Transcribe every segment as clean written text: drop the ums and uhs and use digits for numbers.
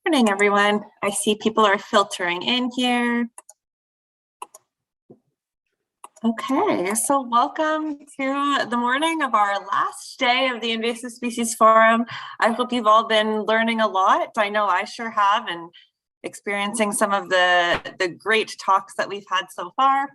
Morning, everyone. I see people are filtering in here. Okay, so welcome to the morning of our last day of the Invasive Species Forum. I hope you've all been learning a lot. I know I sure have, and experiencing some of the great talks that we've had so far.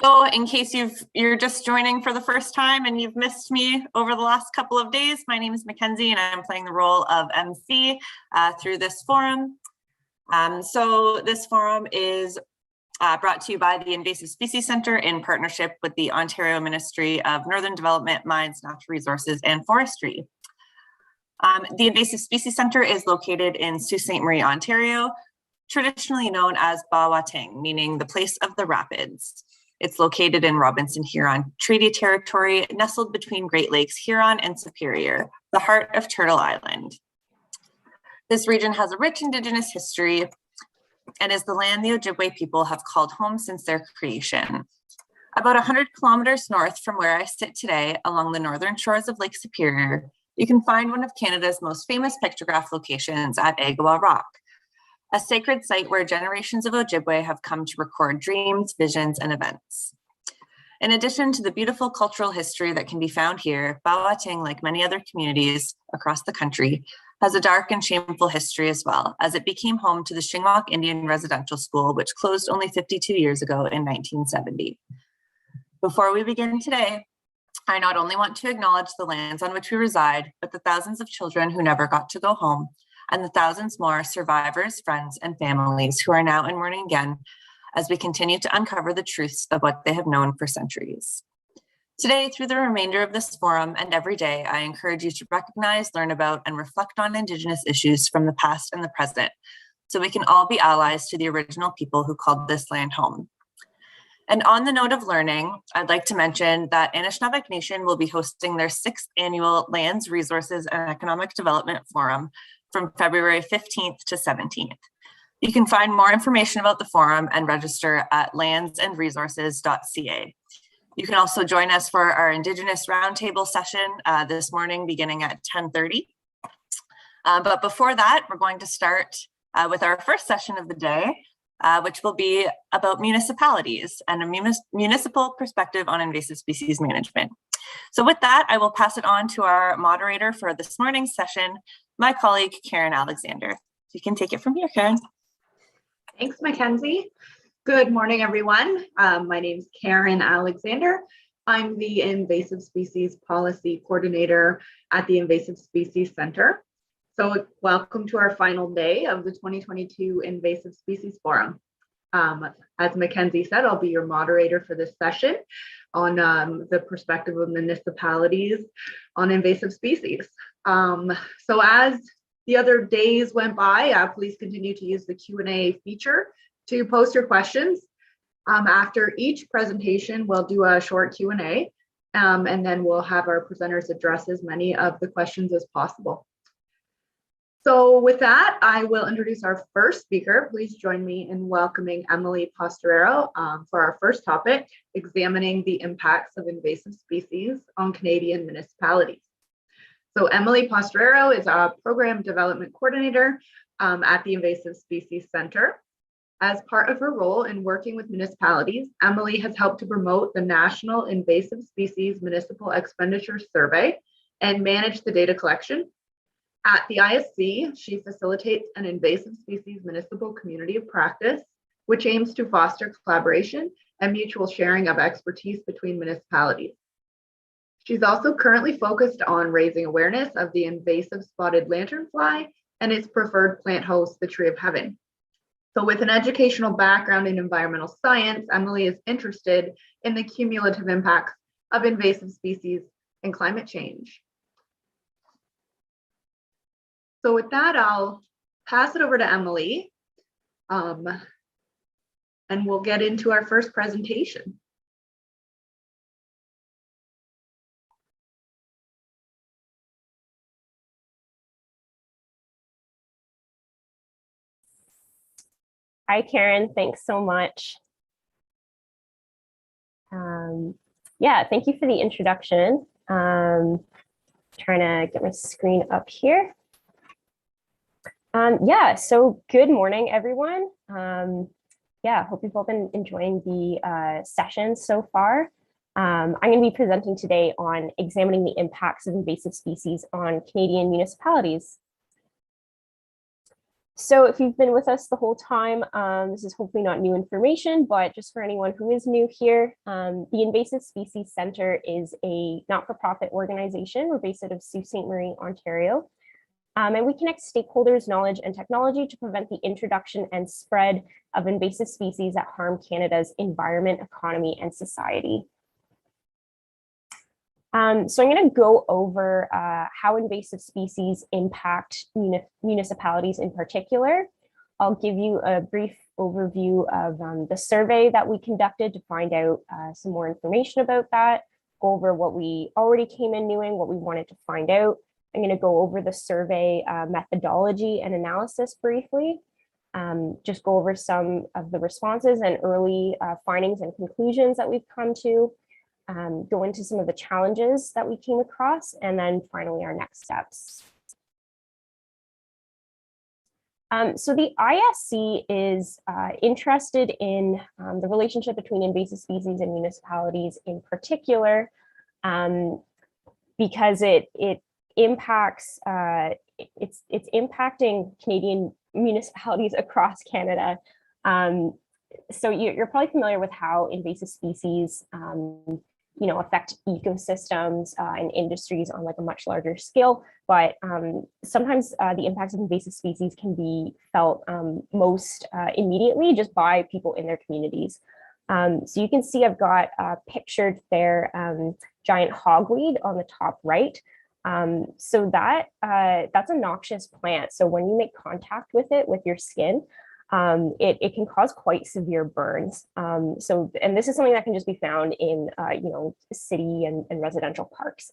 So in case you're just joining for the first time and you've missed me over the last couple of days, my name is Mackenzie and I'm playing the role of MC through this forum. So this forum is brought to you by the Invasive Species Centre in partnership with the Ontario Ministry of Northern Development, Mines, Natural Resources and Forestry. The Invasive Species Centre is located in Sault Ste. Marie, Ontario, traditionally known as Ba-Wa-Ting, meaning the place of the rapids. It's located in Robinson Huron Treaty Territory, nestled between Great Lakes Huron and Superior, the heart of Turtle Island. This region has a rich Indigenous history and is the land the Ojibwe people have called home since their creation. About 100 kilometers north from where I sit today, along the northern shores of Lake Superior, you can find one of Canada's most famous pictograph locations at Agawa Rock, a sacred site where generations of Ojibwe have come to record dreams, visions, and events. In addition to the beautiful cultural history that can be found here, Ba-Wa-Ting, like many other communities across the country, has a dark and shameful history as well, as it became home to the Shingwak Indian Residential School, which closed only 52 years ago in 1970. Before we begin today, I not only want to acknowledge the lands on which we reside, but the thousands of children who never got to go home, and the thousands more survivors, friends, and families who are now in mourning again as we continue to uncover the truths of what they have known for centuries. Today, through the remainder of this forum and every day, I encourage you to recognize, learn about, and reflect on Indigenous issues from the past and the present, so we can all be allies to the original people who called this land home. And on the note of learning, I'd like to mention that Anishinaabe Nation will be hosting their 6th annual Lands, Resources, and Economic Development Forum from February 15th to 17th. You can find more information about the forum and register at landsandresources.ca. You can also join us for our Indigenous Roundtable session this morning beginning at 10:30. But before that, we're going to start with our first session of the day, which will be about municipalities and a municipal perspective on invasive species management. So with that, I will pass it on to our moderator for this morning's session, my colleague, Karen Alexander. You can take it from here, Karen. Thanks, Mackenzie. Good morning, everyone. My name is Karen Alexander. I'm the Invasive Species Policy Coordinator at the Invasive Species Centre. So welcome to our final day of the 2022 Invasive Species Forum. As Mackenzie said, I'll be your moderator for this session on the perspective of municipalities on invasive species. So as the other days went by, please continue to use the Q&A feature to post your questions. After each presentation, we'll do a short Q&A, and then we'll have our presenters address as many of the questions as possible. So with that, I will introduce our first speaker. Please join me in welcoming Emily Postorero for our first topic, examining the impacts of invasive species on Canadian municipalities. So Emily Postorero is a Program Development Coordinator at the Invasive Species Centre. As part of her role in working with municipalities, Emily has helped to promote the National Invasive Species Municipal Expenditures Survey and manage the data collection. At the ISC, she facilitates an invasive species municipal community of practice, which aims to foster collaboration and mutual sharing of expertise between municipalities. She's also currently focused on raising awareness of the invasive spotted lanternfly and its preferred plant host, the tree of heaven. So with an educational background in environmental science, Emily is interested in the cumulative impacts of invasive species and climate change. So with that, I'll pass it over to Emily, and we'll get into our first presentation. Hi, Karen. Thanks so much. Yeah, thank you for the introduction. Trying to get my screen up here. Yeah, so good morning, everyone. Yeah, hope you've all been enjoying the session so far. I'm going to be presenting today on examining the impacts of invasive species on Canadian municipalities. So if you've been with us the whole time, this is hopefully not new information, but just for anyone who is new here, the Invasive Species Centre is a not-for-profit organization. We're based out of Sault Ste. Marie, Ontario. And we connect stakeholders, knowledge, and technology to prevent the introduction and spread of invasive species that harm Canada's environment, economy, and society. So I'm going to go over how invasive species impact municipalities in particular. I'll give you a brief overview of the survey that we conducted to find out some more information about that, go over what we already came in knowing, what we wanted to find out. I'm going to go over the survey methodology and analysis briefly, just go over some of the responses and early findings and conclusions that we've come to, go into some of the challenges that we came across, and then finally our next steps. So the ISC is interested in the relationship between invasive species and municipalities in particular, because it impacts, it's impacting Canadian municipalities across Canada. So you're probably familiar with how invasive species affect ecosystems and industries on like a much larger scale, but sometimes the impacts of invasive species can be felt most immediately just by people in their communities. So you can see I've got pictured there giant hogweed on the top right. So that's a noxious plant. So when you make contact with it with your skin, it can cause quite severe burns. And this is something that can just be found in, city and residential parks.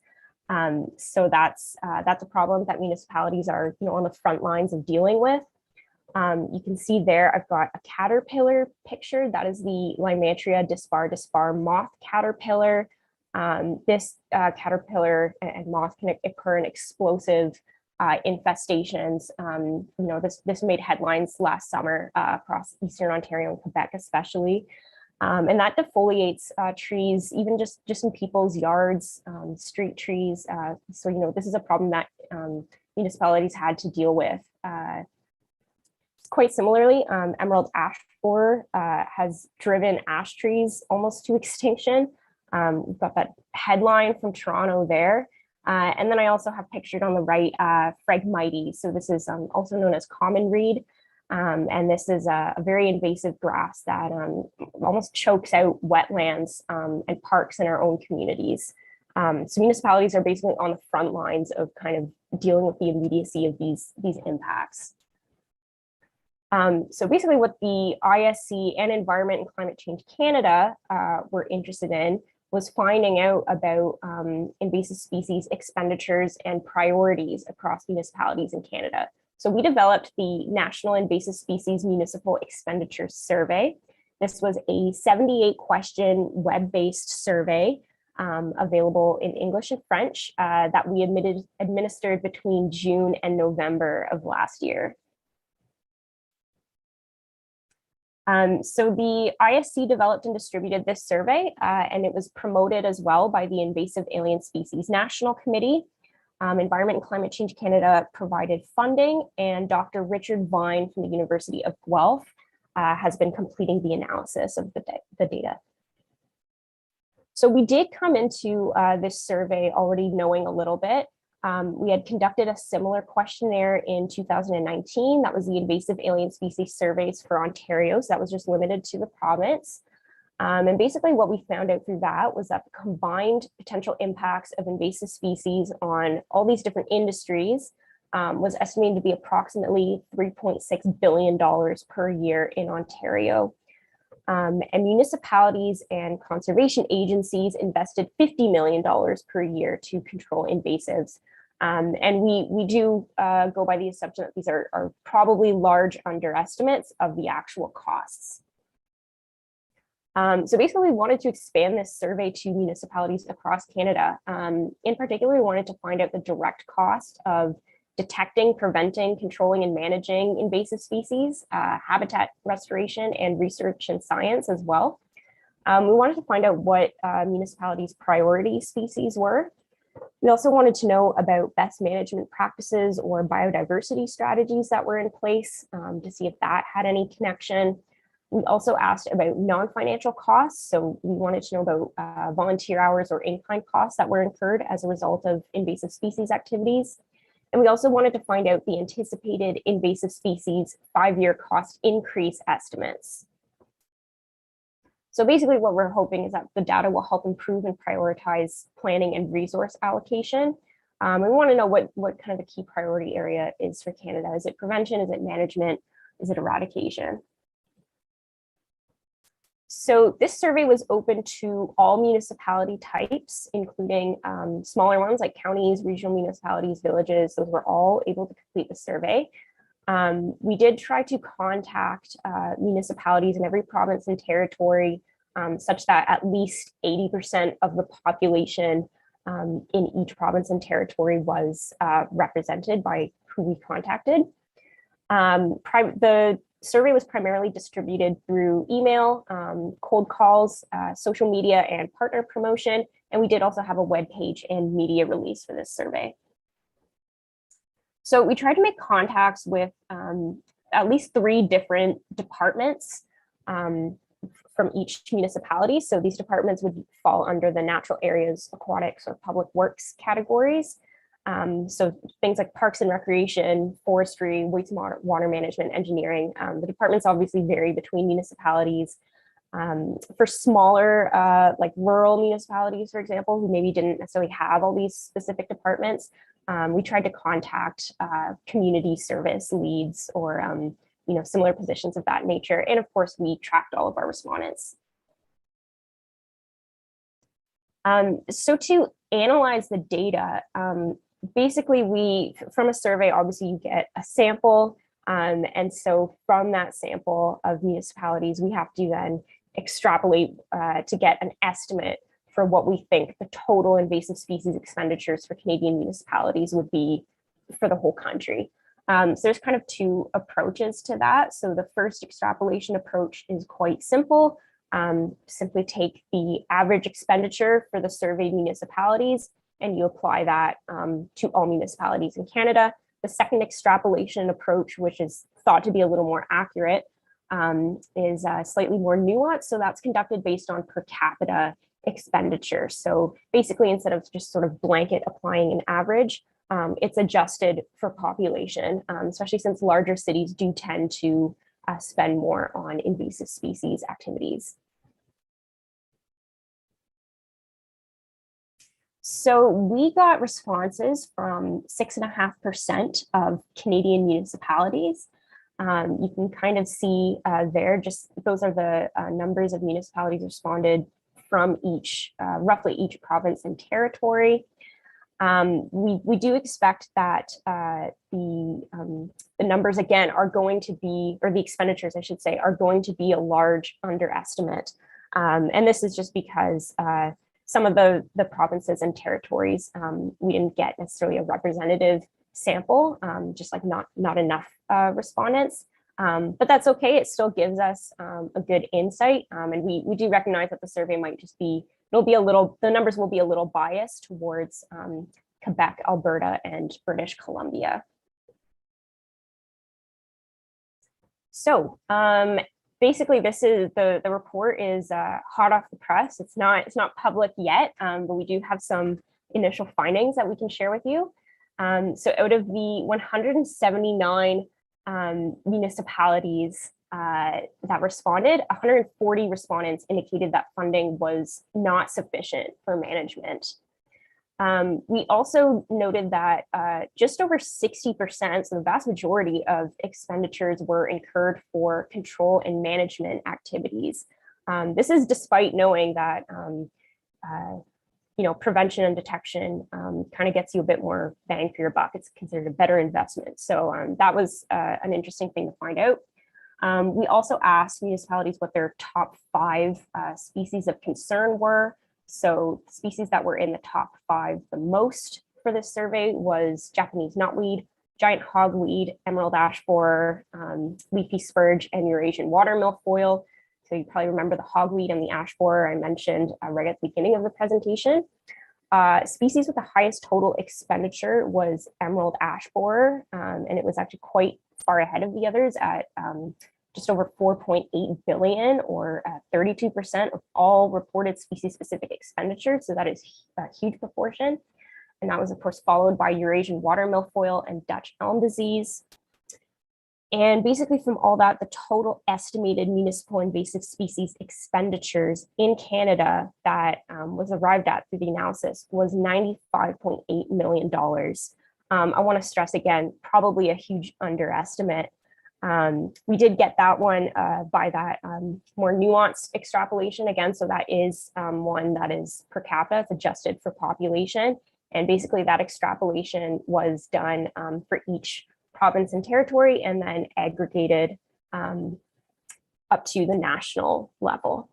So that's a problem that municipalities are, on the front lines of dealing with. You can see there, I've got a caterpillar picture. That is the Lymantria dispar moth caterpillar. This caterpillar and moth can occur in explosive infestations. This made headlines last summer across Eastern Ontario and Quebec especially. And that defoliates trees, even just in people's yards, street trees. So, this is a problem that municipalities had to deal with. Quite similarly, emerald ash borer has driven ash trees almost to extinction. We've got that headline from Toronto there. And then I also have pictured on the right Phragmites. So this is also known as common reed. And this is a very invasive grass that almost chokes out wetlands and parks in our own communities. So municipalities are basically on the front lines of kind of dealing with the immediacy of these impacts. So basically what the ISC and Environment and Climate Change Canada were interested in was finding out about invasive species expenditures and priorities across municipalities in Canada. So we developed the National Invasive Species Municipal Expenditures Survey. This was a 78-question web-based survey available in English and French that we administered between June and November of last year. So the ISC developed and distributed this survey, and it was promoted as well by the Invasive Alien Species National Committee. Environment and Climate Change Canada provided funding, and Dr. Richard Vine from the University of Guelph has been completing the analysis of the data. So we did come into this survey already knowing a little bit. We had conducted a similar questionnaire in 2019. That was the Invasive Alien Species Surveys for Ontario. So that was just limited to the province. And basically what we found out through that was that the combined potential impacts of invasive species on all these different industries was estimated to be approximately $3.6 billion per year in Ontario. And municipalities and conservation agencies invested $50 million per year to control invasives. And we do go by the assumption that these are probably large underestimates of the actual costs. So basically we wanted to expand this survey to municipalities across Canada. In particular, we wanted to find out the direct cost of detecting, preventing, controlling, and managing invasive species, habitat restoration, and research and science as well. We wanted to find out what municipalities' priority species were. We also wanted to know about best management practices or biodiversity strategies that were in place to see if that had any connection. We also asked about non-financial costs. So we wanted to know about volunteer hours or in-kind costs that were incurred as a result of invasive species activities. And we also wanted to find out the anticipated invasive species 5-year cost increase estimates. So basically what we're hoping is that the data will help improve and prioritize planning and resource allocation. We want to know what kind of the key priority area is for Canada. Is it prevention? Is it management? Is it eradication? So this survey was open to all municipality types, including smaller ones like counties, regional municipalities, villages. Those were all able to complete the survey. We did try to contact municipalities in every province and territory such that at least 80% of the population in each province and territory was represented by who we contacted. The survey was primarily distributed through email, cold calls, social media, and partner promotion. And we did also have a web page and media release for this survey. So we tried to make contacts with at least 3 different departments from each municipality. So these departments would fall under the natural areas, aquatics, or public works categories. So things like parks and recreation, forestry, water management, engineering. The departments obviously vary between municipalities. For smaller, like rural municipalities, for example, who maybe didn't necessarily have all these specific departments, we tried to contact community service leads or similar positions of that nature. And of course, we tracked all of our respondents. So to analyze the data, basically from a survey, obviously you get a sample. And so from that sample of municipalities, we have to then extrapolate to get an estimate for what we think the total invasive species expenditures for Canadian municipalities would be for the whole country. So there's kind of 2 approaches to that. So the first extrapolation approach is quite simple. Simply take the average expenditure for the surveyed municipalities and you apply that to all municipalities in Canada. The second extrapolation approach, which is thought to be a little more accurate, is slightly more nuanced. So that's conducted based on per capita expenditure. So basically, instead of just sort of blanket applying an average, it's adjusted for population, especially since larger cities do tend to spend more on invasive species activities. So we got responses from 6.5% of Canadian municipalities. You can kind of see there, just those are the numbers of municipalities responded from roughly each province and territory. We do expect that the numbers again are going to be, or the expenditures I should say, are going to be a large underestimate. And this is just because some of the provinces and territories, we didn't get necessarily a representative sample, just like not enough respondents. But that's okay. It still gives us a good insight. And we do recognize that the survey might just be, the numbers will be a little biased towards Quebec, Alberta, and British Columbia. So basically, this is the report is hot off the press. It's not public yet, but we do have some initial findings that we can share with you. So out of the 179 municipalities that responded, 140 respondents indicated that funding was not sufficient for management. We also noted that just over 60%, so the vast majority of expenditures were incurred for control and management activities. This is despite knowing that prevention and detection kind of gets you a bit more bang for your buck. It's considered a better investment. So that was an interesting thing to find out. We also asked municipalities what their top 5 species of concern were. So species that were in the top 5 the most for this survey was Japanese knotweed, giant hogweed, emerald ash borer, leafy spurge, and Eurasian water milfoil. So you probably remember the hogweed and the ash borer I mentioned right at the beginning of the presentation. Species with the highest total expenditure was emerald ash borer, and it was actually quite far ahead of the others at just over 4.8 billion, or 32% of all reported species-specific expenditures. So that is a huge proportion. And that was, of course, followed by Eurasian water milfoil and Dutch elm disease. And basically from all that, the total estimated municipal invasive species expenditures in Canada that was arrived at through the analysis was $95.8 million. I want to stress again, probably a huge underestimate. We did get that one by that more nuanced extrapolation again. So that is one that is per capita, it's adjusted for population. And basically that extrapolation was done for each province and territory and then aggregated up to the national level.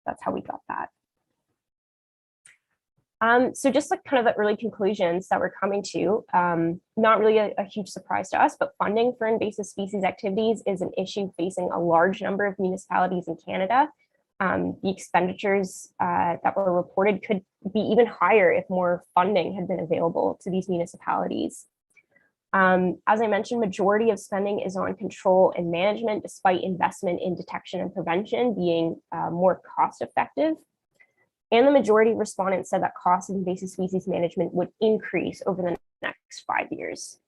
That's how we got that. So just like kind of the early conclusions that we're coming to, not really a huge surprise to us, but funding for invasive species activities is an issue facing a large number of municipalities in Canada. The expenditures that were reported could be even higher if more funding had been available to these municipalities. As I mentioned, majority of spending is on control and management, despite investment in detection and prevention being more cost effective. And the majority of respondents said that costs of invasive species management would increase over the next 5 years.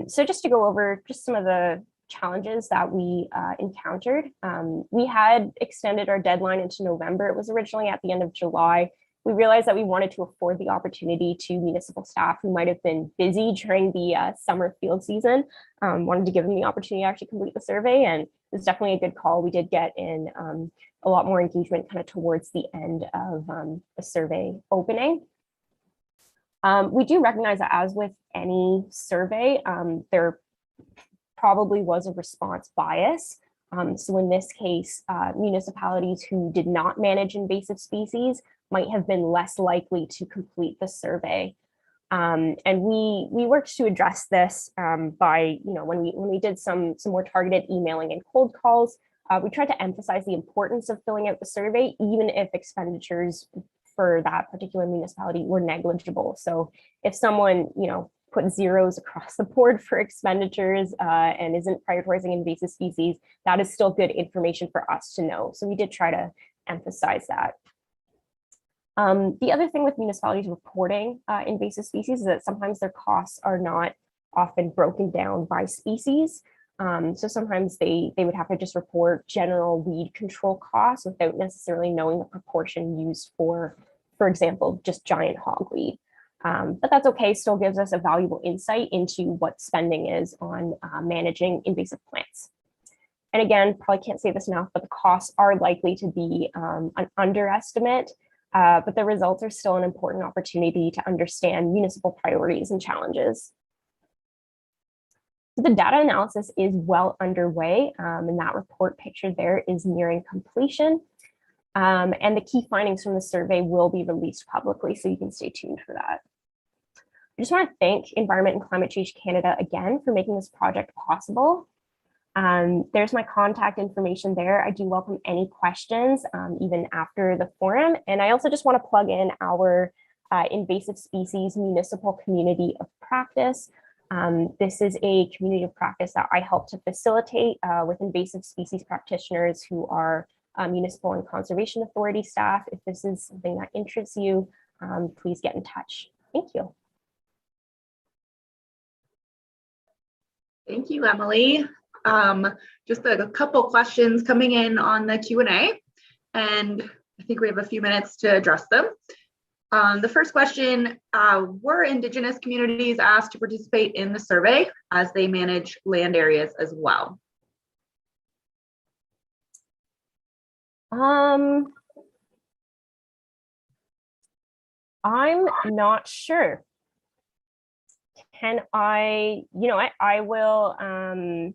So just to go over just some of the challenges that we encountered, we had extended our deadline into November. It was originally at the end of July. We realized that we wanted to afford the opportunity to municipal staff who might have been busy during the summer field season, wanted to give them the opportunity to actually complete the survey, and it was definitely a good call. We did get in a lot more engagement kind of towards the end of the survey opening. We do recognize that, as with any survey, there probably was a response bias. So in this case, municipalities who did not manage invasive species might have been less likely to complete the survey. And we worked to address this by, when we did some more targeted emailing and cold calls, we tried to emphasize the importance of filling out the survey, even if expenditures for that particular municipality were negligible. So if someone, put zeros across the board for expenditures and isn't prioritizing invasive species, that is still good information for us to know. So we did try to emphasize that. The other thing with municipalities reporting invasive species is that sometimes their costs are not often broken down by species. So sometimes they would have to just report general weed control costs without necessarily knowing the proportion used for example, just giant hogweed. But that's okay, still gives us a valuable insight into what spending is on managing invasive plants. And again, probably can't say this enough, but the costs are likely to be an underestimate. But the results are still an important opportunity to understand municipal priorities and challenges. The data analysis is well underway, and that report pictured there is nearing completion. And the key findings from the survey will be released publicly, so you can stay tuned for that. I just want to thank Environment and Climate Change Canada again for making this project possible. There's my contact information there. I do welcome any questions, even after the forum. And I also just want to plug in our invasive species municipal community of practice. This is a community of practice that I help to facilitate with invasive species practitioners who are municipal and conservation authority staff. If this is something that interests you, please get in touch. Thank you. Thank you, Emily. Just a couple questions coming in on the Q&A, and I think we have a few minutes to address them. The first question, were Indigenous communities asked to participate in the survey as they manage land areas as well? I'm not sure. Can I, I will, I'm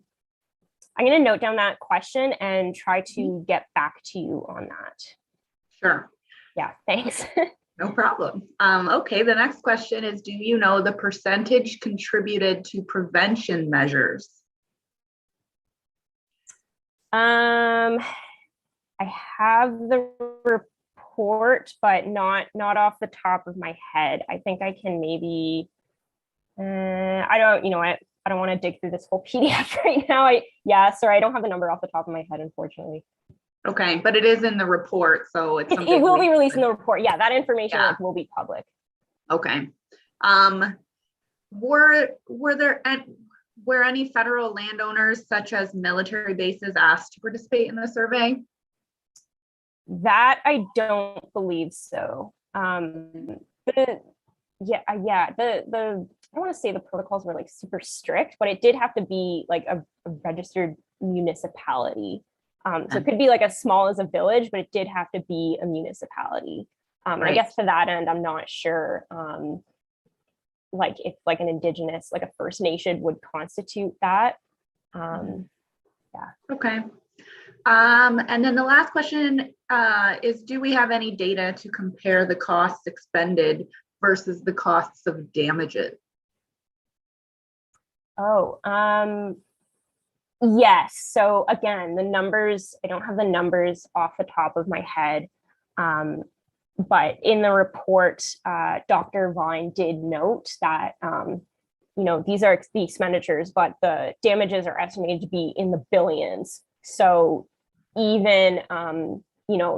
going to note down that question and try to get back to you on that. Sure. Yeah, thanks. No problem. Okay, the next question is, do you know the percentage contributed to prevention measures? I have the report, but not off the top of my head. I think I can maybe, I don't, you know what? I don't want to dig through this whole PDF right now. Sorry, I don't have the number off the top of my head, unfortunately. Okay, but it is in the report, so it's It will be released in the report. Yeah, that information will be public. Okay. Were any federal landowners, such as military bases, asked to participate in the survey? That I don't believe so. I don't want to say the protocols were like super strict, but it did have to be like a registered municipality. So it could be like as small as a village, but it did have to be a municipality. Right. I guess to that end, I'm not sure like if like an indigenous, like a First Nation would constitute that. Okay. And then the last question is, do we have any data to compare the costs expended versus the costs of damages? Yes. So again, the numbers, I don't have the numbers off the top of my head. But in the report, Dr. Vine did note that, these are the expenditures, but the damages are estimated to be in the billions. So even,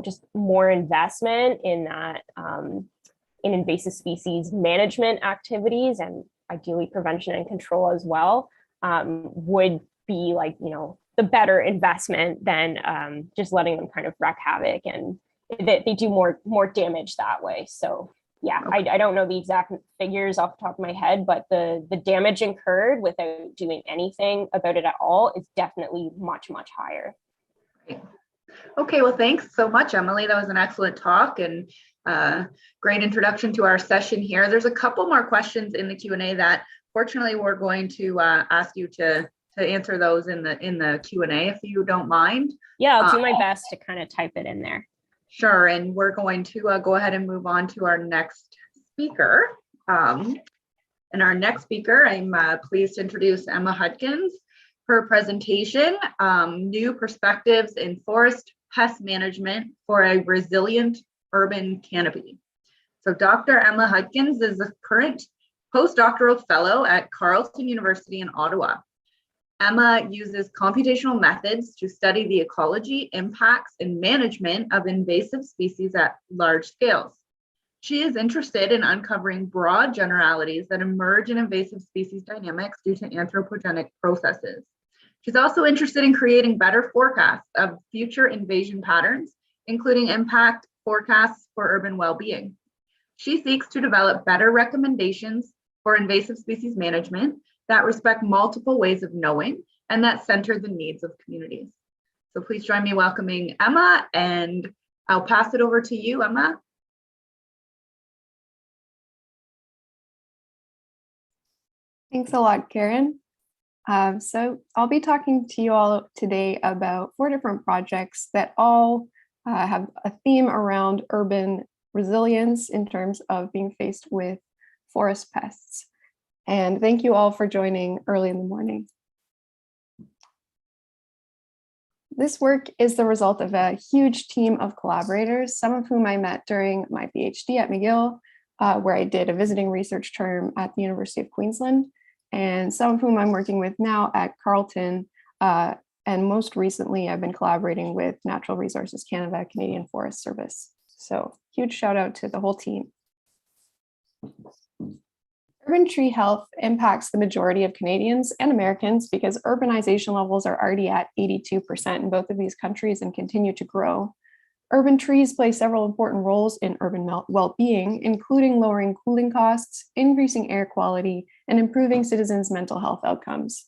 just more investment in that, in invasive species management activities and ideally prevention and control as well, would be like, the better investment than just letting them kind of wreak havoc, and they do more damage that way. So yeah, okay. I don't know the exact figures off the top of my head, but the damage incurred without doing anything about it at all is definitely much, much higher. Okay, well, thanks so much, Emily. That was an excellent talk and great introduction to our session here. There's a couple more questions in the Q&A that fortunately we're going to ask you to answer those in the Q&A, if you don't mind. Yeah, I'll do my best to kind of type it in there. Sure, and we're going to go ahead and move on to our next speaker. And our next speaker, I'm pleased to introduce Emma Hudkins. Her presentation, New Perspectives in Forest Pest Management for a Resilient Urban Canopy. So Dr. Emma Hudkins is a current postdoctoral fellow at Carleton University in Ottawa. Emma uses computational methods to study the ecology, impacts, and management of invasive species at large scales. She is interested in uncovering broad generalities that emerge in invasive species dynamics due to anthropogenic processes. She's also interested in creating better forecasts of future invasion patterns, including impact forecasts for urban well-being. She seeks to develop better recommendations for invasive species management that respect multiple ways of knowing and that center the needs of communities. So please join me welcoming Emma, and I'll pass it over to you, Emma. Thanks a lot, Karen. So I'll be talking to you all today about 4 different projects that all have a theme around urban resilience in terms of being faced with forest pests. And thank you all for joining early in the morning. This work is the result of a huge team of collaborators, some of whom I met during my PhD at McGill, where I did a visiting research term at the University of Queensland, and some of whom I'm working with now at Carleton. And most recently, I've been collaborating with Natural Resources Canada, Canadian Forest Service. So huge shout out to the whole team. Urban tree health impacts the majority of Canadians and Americans because urbanization levels are already at 82% in both of these countries and continue to grow. Urban trees play several important roles in urban well-being, including lowering cooling costs, increasing air quality, and improving citizens' mental health outcomes.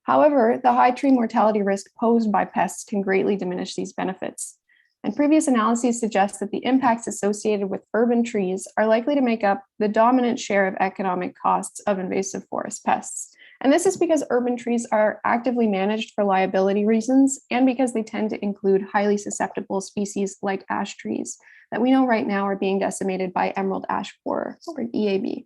However, the high tree mortality risk posed by pests can greatly diminish these benefits. And previous analyses suggest that the impacts associated with urban trees are likely to make up the dominant share of economic costs of invasive forest pests. And this is because urban trees are actively managed for liability reasons and because they tend to include highly susceptible species like ash trees that we know right now are being decimated by emerald ash borer, or EAB.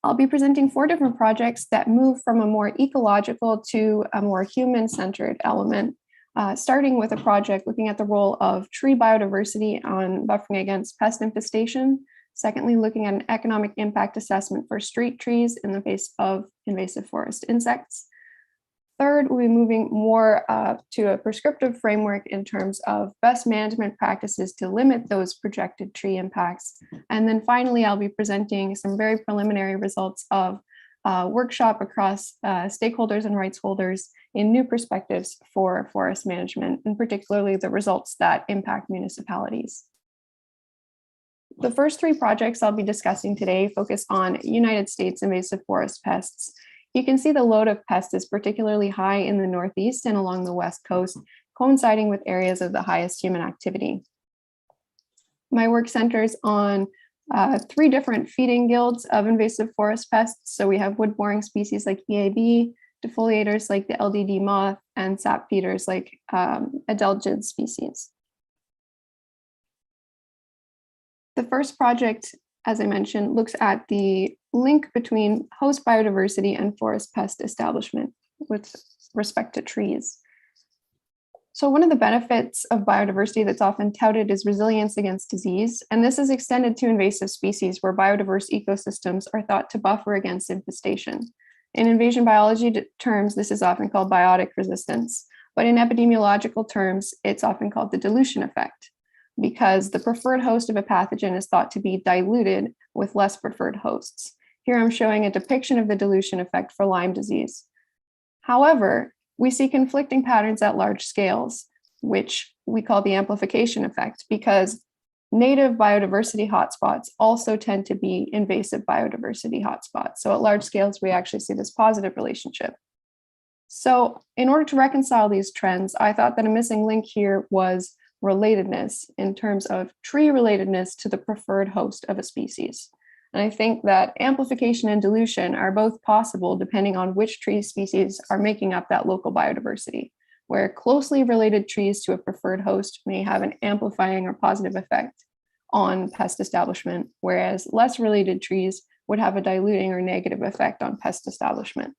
I'll be presenting 4 different projects that move from a more ecological to a more human-centered element, starting with a project looking at the role of tree biodiversity on buffering against pest infestation. Secondly, looking at an economic impact assessment for street trees in the face of invasive forest insects. Third, we'll be moving more to a prescriptive framework in terms of best management practices to limit those projected tree impacts. And then finally, I'll be presenting some very preliminary results of a workshop across stakeholders and rights holders in new perspectives for forest management, and particularly the results that impact municipalities. The first 3 projects I'll be discussing today focus on United States invasive forest pests. You can see the load of pests is particularly high in the Northeast and along the West Coast, coinciding with areas of the highest human activity. My work centers on 3 different feeding guilds of invasive forest pests. So we have wood-boring species like EAB, defoliators like the LDD moth, and sap feeders like adelgid species. The first project, as I mentioned, looks at the link between host biodiversity and forest pest establishment with respect to trees. So one of the benefits of biodiversity that's often touted is resilience against disease, and this is extended to invasive species where biodiverse ecosystems are thought to buffer against infestation. In invasion biology terms, this is often called biotic resistance, but in epidemiological terms, it's often called the dilution effect, because the preferred host of a pathogen is thought to be diluted with less preferred hosts. Here I'm showing a depiction of the dilution effect for Lyme disease. However, we see conflicting patterns at large scales, which we call the amplification effect, because native biodiversity hotspots also tend to be invasive biodiversity hotspots. So at large scales, we actually see this positive relationship. So in order to reconcile these trends, I thought that a missing link here was relatedness in terms of tree relatedness to the preferred host of a species. And I think that amplification and dilution are both possible depending on which tree species are making up that local biodiversity, where closely related trees to a preferred host may have an amplifying or positive effect on pest establishment, whereas less related trees would have a diluting or negative effect on pest establishment.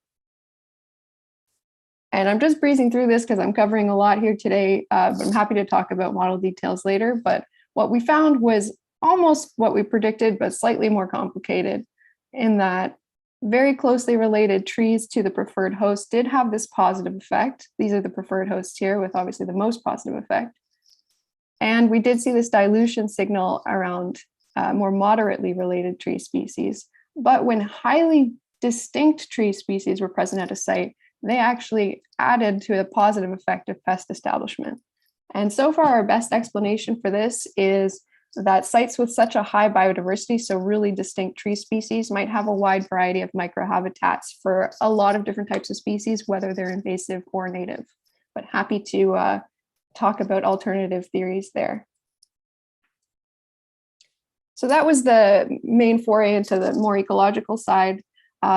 And I'm just breezing through this because I'm covering a lot here today, but I'm happy to talk about model details later. But what we found was almost what we predicted, but slightly more complicated, in that very closely related trees to the preferred host did have this positive effect. These are the preferred hosts here with obviously the most positive effect. And we did see this dilution signal around more moderately related tree species. But when highly distinct tree species were present at a site, they actually added to the positive effect of pest establishment. And so far, our best explanation for this is that sites with such a high biodiversity, so really distinct tree species, might have a wide variety of microhabitats for a lot of different types of species, whether they're invasive or native. But happy to talk about alternative theories there. So that was the main foray into the more ecological side.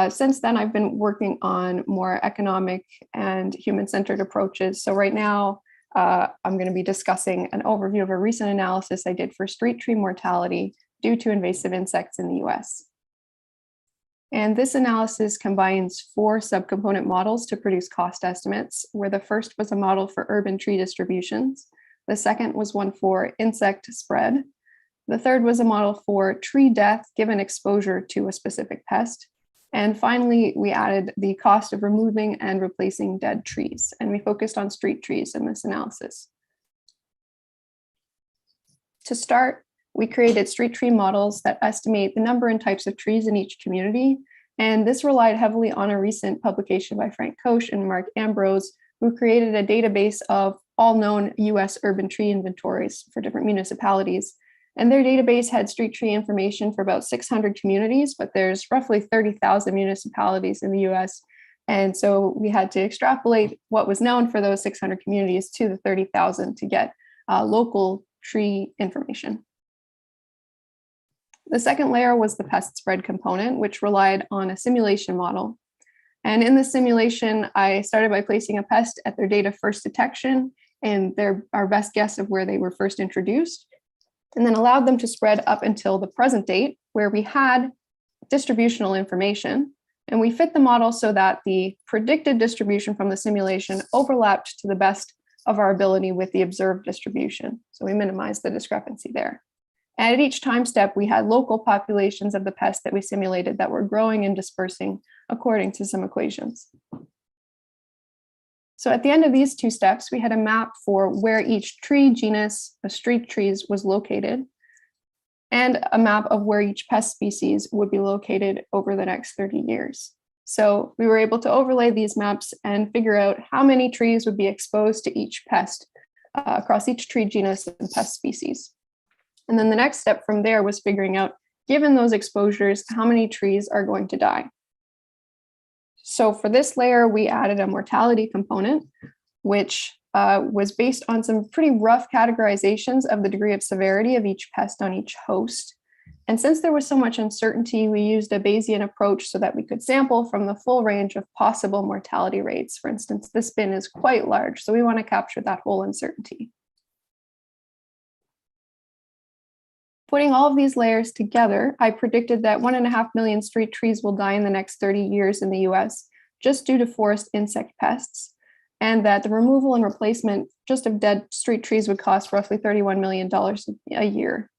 Since then, I've been working on more economic and human-centered approaches. So right now, I'm going to be discussing an overview of a recent analysis I did for street tree mortality due to invasive insects in the US. And this analysis combines 4 subcomponent models to produce cost estimates, where the first was a model for urban tree distributions. The second was one for insect spread. The third was a model for tree death given exposure to a specific pest. And finally, we added the cost of removing and replacing dead trees, and we focused on street trees in this analysis. To start, we created street tree models that estimate the number and types of trees in each community, and this relied heavily on a recent publication by Frank Koch and Mark Ambrose, who created a database of all known US urban tree inventories for different municipalities. And their database had street tree information for about 600 communities, but there's roughly 30,000 municipalities in the US. And so we had to extrapolate what was known for those 600 communities to the 30,000 to get local tree information. The second layer was the pest spread component, which relied on a simulation model. And in the simulation, I started by placing a pest at their date of first detection and they're our best guess of where they were first introduced, and then allowed them to spread up until the present date, where we had distributional information, and we fit the model so that the predicted distribution from the simulation overlapped to the best of our ability with the observed distribution. So we minimized the discrepancy there. And at each time step, we had local populations of the pest that we simulated that were growing and dispersing according to some equations. So at the end of these two steps, we had a map for where each tree genus of street trees was located, and a map of where each pest species would be located over the next 30 years. So we were able to overlay these maps and figure out how many trees would be exposed to each pest across each tree genus and pest species. And then the next step from there was figuring out, given those exposures, how many trees are going to die. So for this layer, we added a mortality component, which was based on some pretty rough categorizations of the degree of severity of each pest on each host. And since there was so much uncertainty, we used a Bayesian approach so that we could sample from the full range of possible mortality rates. For instance, this bin is quite large, so we want to capture that whole uncertainty. Putting all of these layers together, I predicted that 1.5 million street trees will die in the next 30 years in the US just due to forest insect pests, and that the removal and replacement just of dead street trees would cost roughly $31 million a year.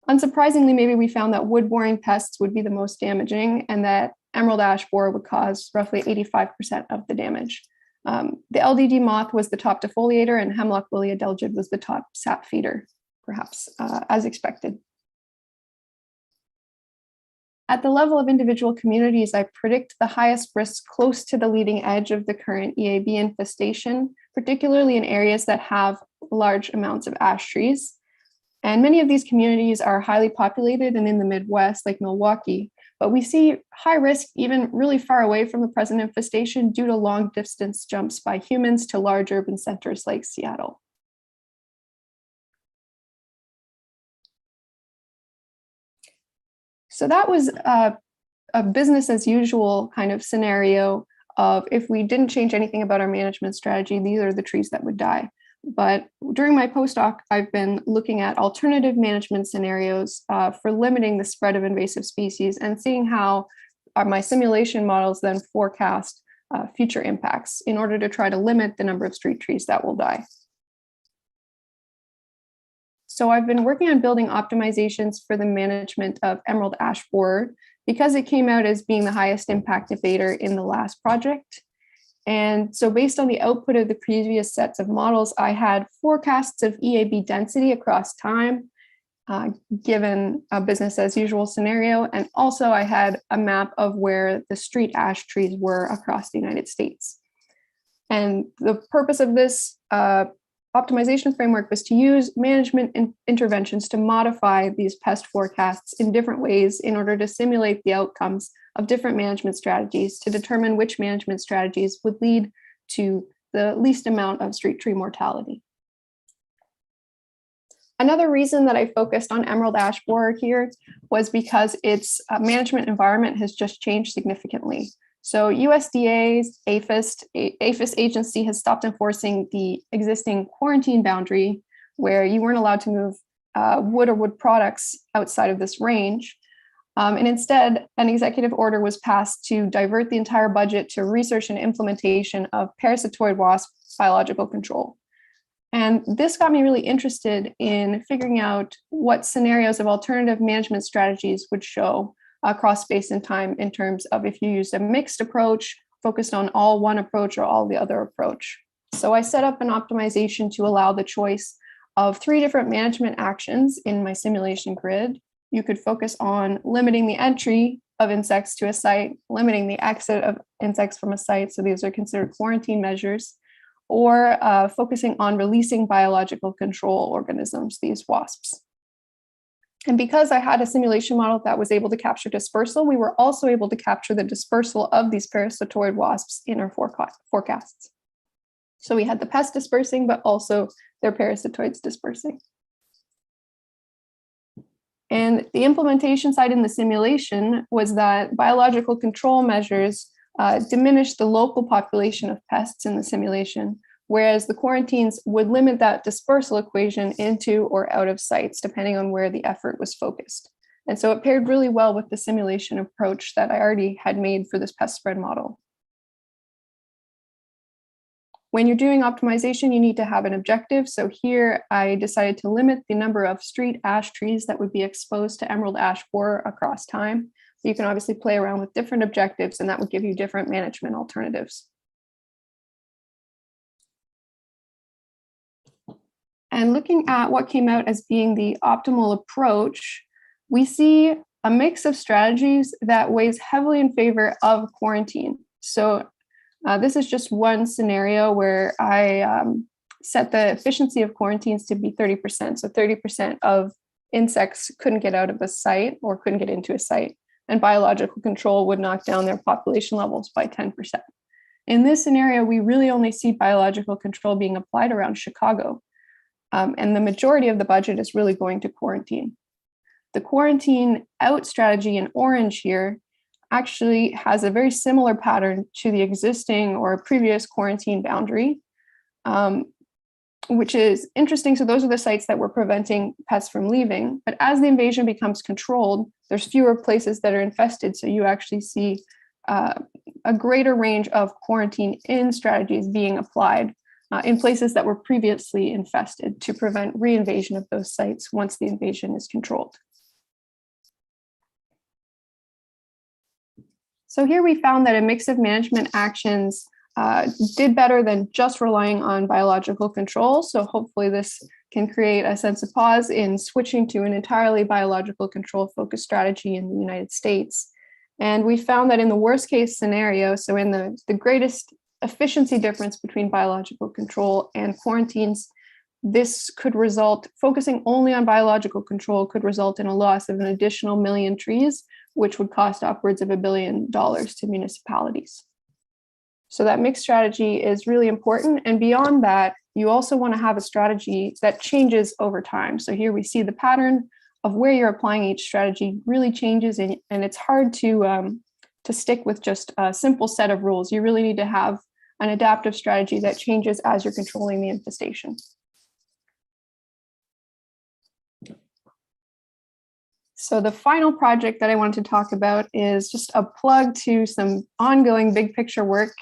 Unsurprisingly, maybe we found that wood-boring pests would be the most damaging, and that emerald ash borer would cause roughly 85% of the damage. The LDD moth was the top defoliator, and hemlock woolly adelgid was the top sap feeder, perhaps as expected. At the level of individual communities, I predict the highest risks close to the leading edge of the current EAB infestation, particularly in areas that have large amounts of ash trees. And many of these communities are highly populated and in the Midwest, like Milwaukee, but we see high risk even really far away from the present infestation due to long distance jumps by humans to large urban centers like Seattle. So that was a business as usual kind of scenario of if we didn't change anything about our management strategy, these are the trees that would die. But during my postdoc, I've been looking at alternative management scenarios for limiting the spread of invasive species and seeing how my simulation models then forecast future impacts in order to try to limit the number of street trees that will die. So I've been working on building optimizations for the management of emerald ash borer because it came out as being the highest impact invader in the last project. And so based on the output of the previous sets of models, I had forecasts of EAB density across time, given a business as usual scenario. And also I had a map of where the street ash trees were across the United States. And the purpose of this optimization framework was to use management interventions to modify these pest forecasts in different ways in order to simulate the outcomes of different management strategies to determine which management strategies would lead to the least amount of street tree mortality. Another reason that I focused on emerald ash borer here was because its management environment has just changed significantly. So USDA's APHIS agency has stopped enforcing the existing quarantine boundary where you weren't allowed to move wood or wood products outside of this range. And instead, an executive order was passed to divert the entire budget to research and implementation of parasitoid wasp biological control. And this got me really interested in figuring out what scenarios of alternative management strategies would show across space and time in terms of if you used a mixed approach, focused on all one approach or all the other approach. So I set up an optimization to allow the choice of 3 different management actions in my simulation grid. You could focus on limiting the entry of insects to a site, limiting the exit of insects from a site, so these are considered quarantine measures, or focusing on releasing biological control organisms, these wasps. And because I had a simulation model that was able to capture dispersal, we were also able to capture the dispersal of these parasitoid wasps in our forecasts. So we had the pests dispersing, but also their parasitoids dispersing. And the implementation side in the simulation was that biological control measures diminished the local population of pests in the simulation, whereas the quarantines would limit that dispersal equation into or out of sites, depending on where the effort was focused. And so it paired really well with the simulation approach that I already had made for this pest spread model. When you're doing optimization, you need to have an objective. So here I decided to limit the number of street ash trees that would be exposed to emerald ash borer across time. So you can obviously play around with different objectives, and that would give you different management alternatives. And looking at what came out as being the optimal approach, we see a mix of strategies that weighs heavily in favor of quarantine. So this is just one scenario where I set the efficiency of quarantines to be 30%. So 30% of insects couldn't get out of a site or couldn't get into a site, and biological control would knock down their population levels by 10%. In this scenario, we really only see biological control being applied around Chicago. And the majority of the budget is really going to quarantine. The quarantine out strategy in orange here actually has a very similar pattern to the existing or previous quarantine boundary, which is interesting. So those are the sites that were preventing pests from leaving. But as the invasion becomes controlled, there's fewer places that are infested. So you actually see a greater range of quarantine in strategies being applied in places that were previously infested to prevent reinvasion of those sites once the invasion is controlled. So here we found that a mix of management actions did better than just relying on biological control. So hopefully this can create a sense of pause in switching to an entirely biological control focused strategy in the United States. And we found that in the worst case scenario, so in the greatest efficiency difference between biological control and quarantines, this could result, focusing only on biological control could result in a loss of an additional 1 million trees, which would cost upwards of $1 billion to municipalities. So that mixed strategy is really important. And beyond that, you also want to have a strategy that changes over time. So here we see the pattern of where you're applying each strategy really changes, and it's hard to stick with just a simple set of rules. You really need to have an adaptive strategy that changes as you're controlling the infestation. So the final project that I want to talk about is just a plug to some ongoing big picture work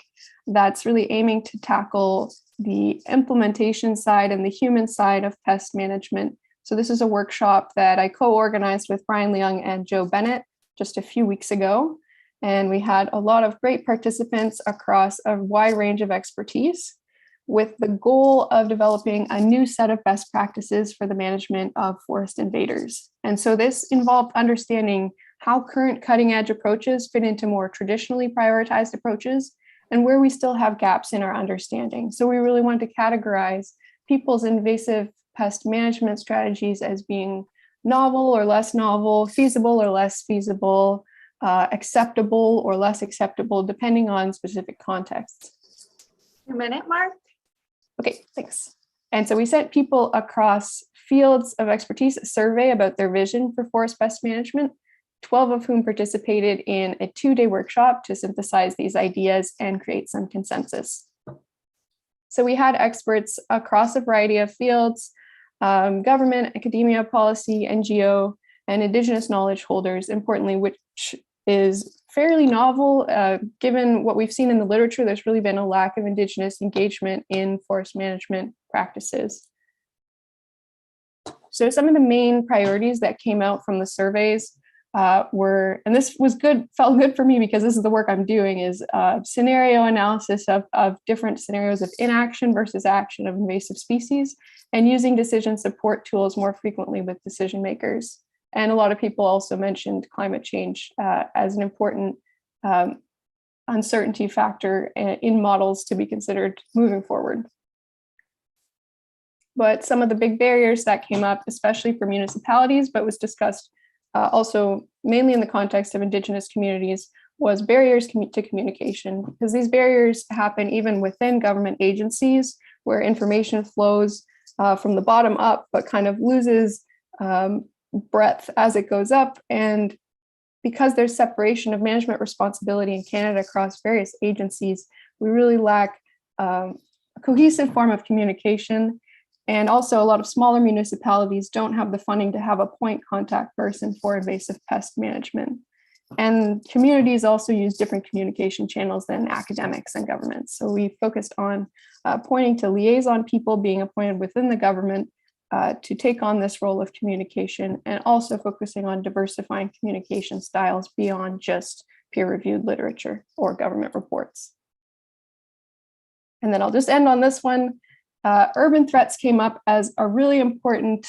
that's really aiming to tackle the implementation side and the human side of pest management. So this is a workshop that I co-organized with Brian Leung and Joe Bennett just a few weeks ago. And we had a lot of great participants across a wide range of expertise with the goal of developing a new set of best practices for the management of forest invaders. And so this involved understanding how current cutting edge approaches fit into more traditionally prioritized approaches and where we still have gaps in our understanding. So we really wanted to categorize people's invasive pest management strategies as being novel or less novel, feasible or less feasible, acceptable or less acceptable, depending on specific contexts. 2 minute mark. Okay, thanks. And so we sent people across fields of expertise a survey about their vision for forest pest management, 12 of whom participated in a 2-day workshop to synthesize these ideas and create some consensus. So we had experts across a variety of fields, government, academia, policy, NGO, and Indigenous knowledge holders, importantly, which is fairly novel. Given what we've seen in the literature, there's really been a lack of Indigenous engagement in forest management practices. So some of the main priorities that came out from the surveys were, and this was good, felt good for me because this is the work I'm doing, is scenario analysis of different scenarios of inaction versus action of invasive species, and using decision support tools more frequently with decision makers. And a lot of people also mentioned climate change as an important uncertainty factor in models to be considered moving forward. But some of the big barriers that came up, especially for municipalities, but was discussed also mainly in the context of Indigenous communities, was barriers to communication, because these barriers happen even within government agencies where information flows from the bottom up, but kind of loses breadth as it goes up. And because there's separation of management responsibility in Canada across various agencies, we really lack a cohesive form of communication. And also a lot of smaller municipalities don't have the funding to have a point contact person for invasive pest management. And communities also use different communication channels than academics and governments. So we focused on pointing to liaison people being appointed within the government to take on this role of communication, and also focusing on diversifying communication styles beyond just peer-reviewed literature or government reports. And then I'll just end on this one. Urban threats came up as a really important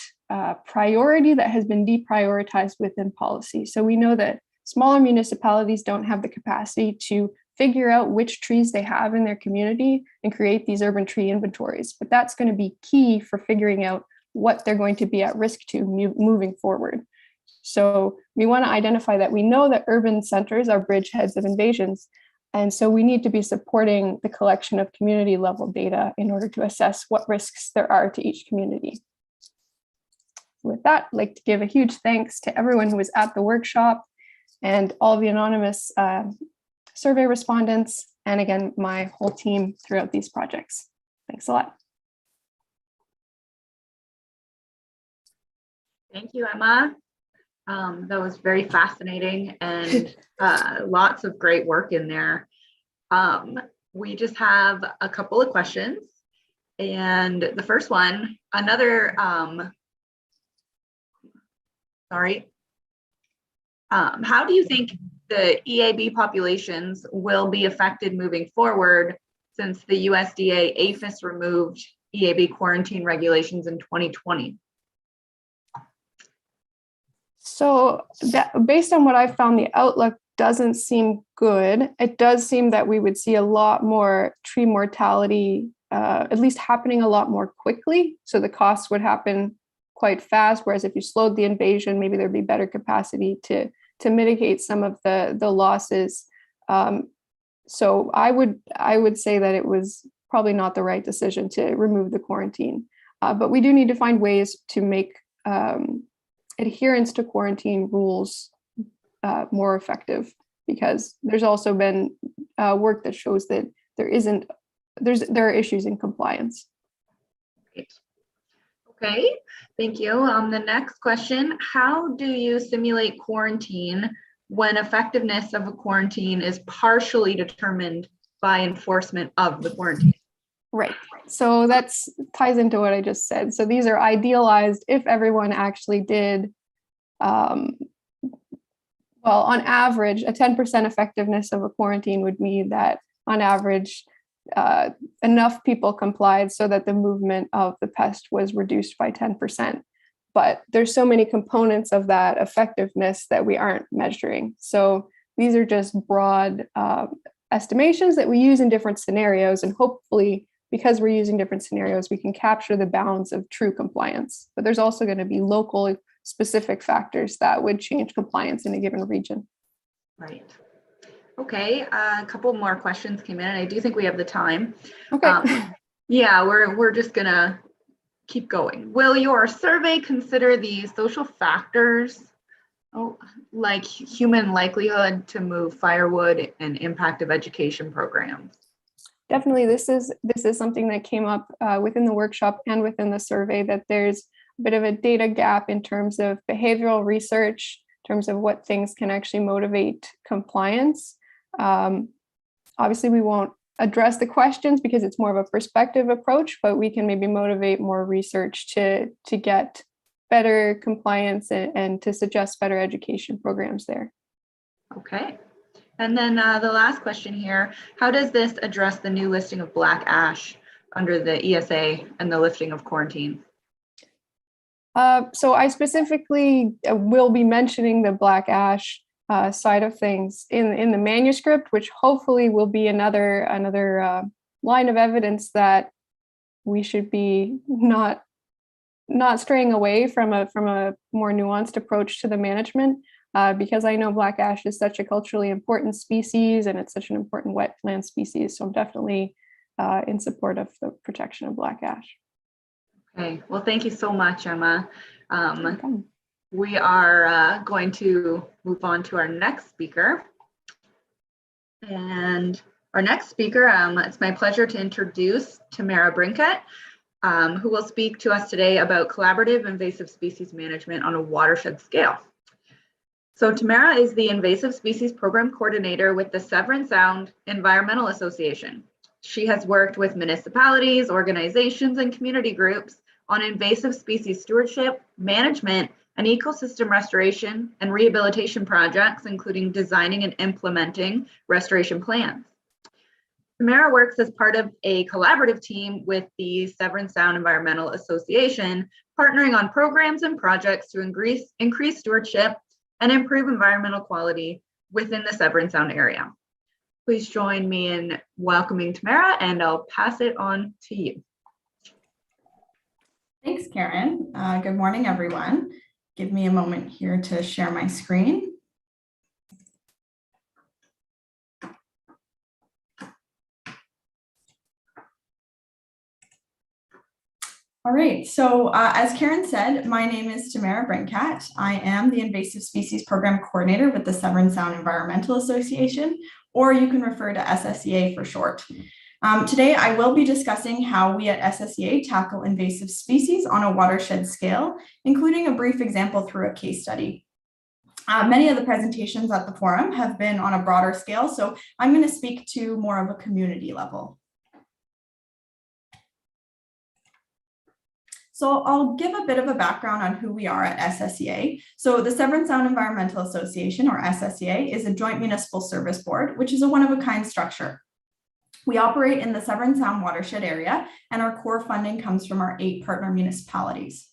priority that has been deprioritized within policy. So we know that smaller municipalities don't have the capacity to figure out which trees they have in their community and create these urban tree inventories. But that's going to be key for figuring out what they're going to be at risk to moving forward. So we want to identify that we know that urban centers are bridgeheads of invasions. And so we need to be supporting the collection of community level data in order to assess what risks there are to each community. With that, I'd like to give a huge thanks to everyone who was at the workshop and all the anonymous survey respondents, and again, my whole team throughout these projects. Thanks a lot. Thank you, Emma. That was very fascinating and lots of great work in there. We just have a couple of questions. And the first one, how do you think the EAB populations will be affected moving forward since the USDA APHIS removed EAB quarantine regulations in 2020? So based on what I found, the outlook doesn't seem good. It does seem that we would see a lot more tree mortality, at least happening a lot more quickly. So the costs would happen quite fast. Whereas if you slowed the invasion, maybe there'd be better capacity to mitigate some of the losses. So I would say that it was probably not the right decision to remove the quarantine. But we do need to find ways to make adherence to quarantine rules more effective, because there's also been work that shows that there are issues in compliance. Great. Okay, thank you. The next question, how do you simulate quarantine when effectiveness of a quarantine is partially determined by enforcement of the quarantine? Right. So that ties into what I just said. So these are idealized if everyone actually did, well, on average, a 10% effectiveness of a quarantine would mean that on average, enough people complied so that the movement of the pest was reduced by 10%. But there's so many components of that effectiveness that we aren't measuring. So these are just broad estimations that we use in different scenarios, and hopefully, because we're using different scenarios, we can capture the bounds of true compliance. But there's also going to be local specific factors that would change compliance in a given region. Right. Okay, a couple more questions came in, and I do think we have the time. Okay. Yeah, we're just gonna keep going. Will your survey consider the social factors, like human likelihood to move firewood and impact of education programs? Definitely, this is something that came up within the workshop and within the survey, that there's a bit of a data gap in terms of behavioral research, in terms of what things can actually motivate compliance. Obviously, we won't address the questions because it's more of a perspective approach, but we can maybe motivate more research to get better compliance and to suggest better education programs there. Okay. And then the last question here, how does this address the new listing of black ash under the ESA and the lifting of quarantine? So I specifically will be mentioning the black ash side of things in the manuscript, which hopefully will be another line of evidence that we should be not straying away from a more nuanced approach to the management, because I know black ash is such a culturally important species and it's such an important wetland species. So I'm definitely in support of the protection of black ash. Okay, well, thank you so much, Emma. We are going to move on to our next speaker. And Our next speaker, it's my pleasure to introduce Tamara Brinket, who will speak to us today about collaborative invasive species management on a watershed scale. So Tamara is the Invasive Species Program Coordinator with the Severn Sound Environmental Association. She has worked with municipalities, organizations, and community groups on invasive species stewardship, management, and ecosystem restoration and rehabilitation projects, including designing and implementing restoration plans. Tamara works as part of a collaborative team with the Severn Sound Environmental Association, partnering on programs and projects to increase stewardship and improve environmental quality within the Severn Sound area. Please join me in welcoming Tamara, and I'll pass it on to you. Thanks, Karen. Good morning, everyone. Give me a moment here to share my screen. All right, so as Karen said, my name is Tamara Brinket. I am the Invasive Species Program Coordinator with the Severn Sound Environmental Association, or you can refer to SSEA for short. Today, I will be discussing how we at SSEA tackle invasive species on a watershed scale, including a brief example through a case study. Many of the presentations at the forum have been on a broader scale, so I'm going to speak to more of a community level. So I'll give a bit of a background on who we are at SSEA. So the Severn Sound Environmental Association, or SSEA, is a joint municipal service board, which is a one-of-a-kind structure. We operate in the Severn Sound watershed area, and our core funding comes from our 8 partner municipalities.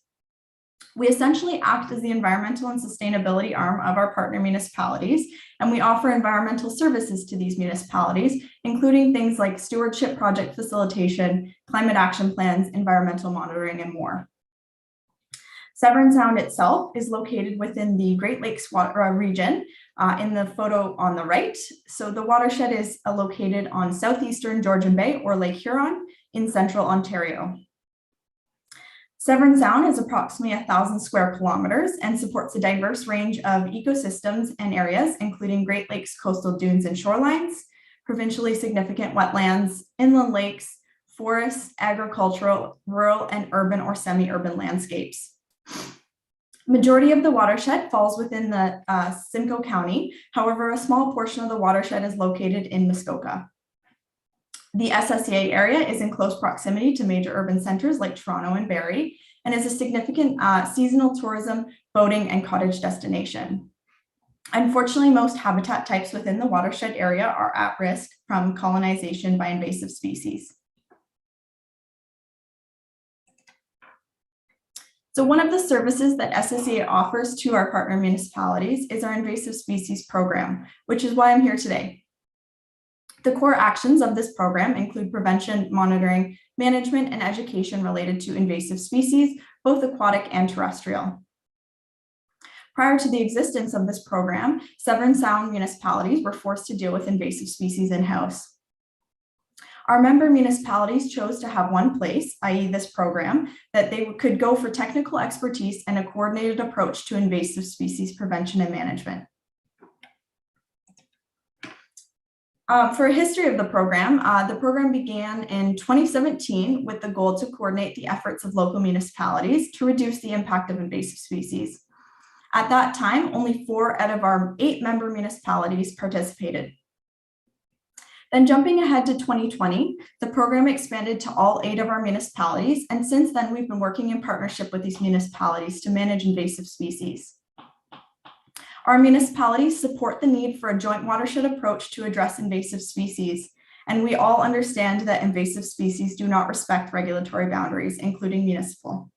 We essentially act as the environmental and sustainability arm of our partner municipalities, and we offer environmental services to these municipalities, including things like stewardship project facilitation, climate action plans, environmental monitoring, and more. Severn Sound itself is located within the Great Lakes region in the photo on the right. So the watershed is located on southeastern Georgian Bay or Lake Huron in central Ontario. Severn Sound is approximately 1,000 square kilometers and supports a diverse range of ecosystems and areas, including Great Lakes coastal dunes and shorelines, provincially significant wetlands, inland lakes, forests, agricultural, rural, and urban or semi-urban landscapes. Majority of the watershed falls within the Simcoe County. However, a small portion of the watershed is located in Muskoka. The SSEA area is in close proximity to major urban centers like Toronto and Barrie, and is a significant seasonal tourism, boating, and cottage destination. Unfortunately, most habitat types within the watershed area are at risk from colonization by invasive species. So one of the services that SSEA offers to our partner municipalities is our invasive species program, which is why I'm here today. The core actions of this program include prevention, monitoring, management, and education related to invasive species, both aquatic and terrestrial. Prior to the existence of this program, Severn Sound municipalities were forced to deal with invasive species in-house. Our member municipalities chose to have one place, i.e. this program, that they could go for technical expertise and a coordinated approach to invasive species prevention and management. For a history of the program began in 2017 with the goal to coordinate the efforts of local municipalities to reduce the impact of invasive species. At that time, only 4 out of our 8 member municipalities participated. Then jumping ahead to 2020, the program expanded to all 8 of our municipalities, and since then we've been working in partnership with these municipalities to manage invasive species. Our municipalities support the need for a joint watershed approach to address invasive species, and we all understand that invasive species do not respect regulatory boundaries, including municipal.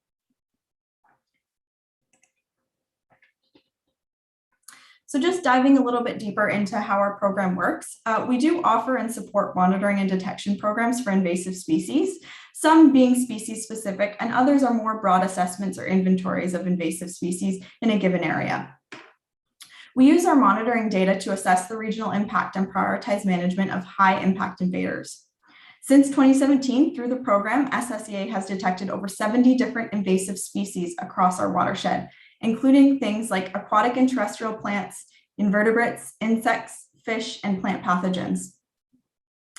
So just diving a little bit deeper into how our program works, we do offer and support monitoring and detection programs for invasive species, some being species specific, and others are more broad assessments or inventories of invasive species in a given area. We use our monitoring data to assess the regional impact and prioritize management of high impact invaders. Since 2017, through the program, SSEA has detected over 70 different invasive species across our watershed, including things like aquatic and terrestrial plants, invertebrates, insects, fish, and plant pathogens.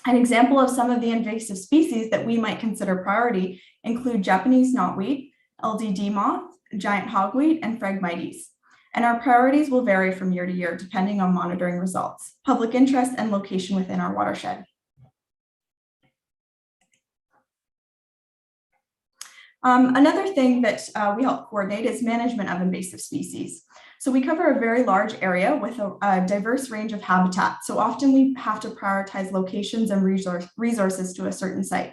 An example of some of the invasive species that we might consider priority include Japanese knotweed, LDD moth, giant hogweed, and Phragmites. And our priorities will vary from year to year depending on monitoring results, public interest, and location within our watershed. Another thing that we help coordinate is management of invasive species. So we cover a very large area with a diverse range of habitat. So often we have to prioritize locations and resources to a certain site.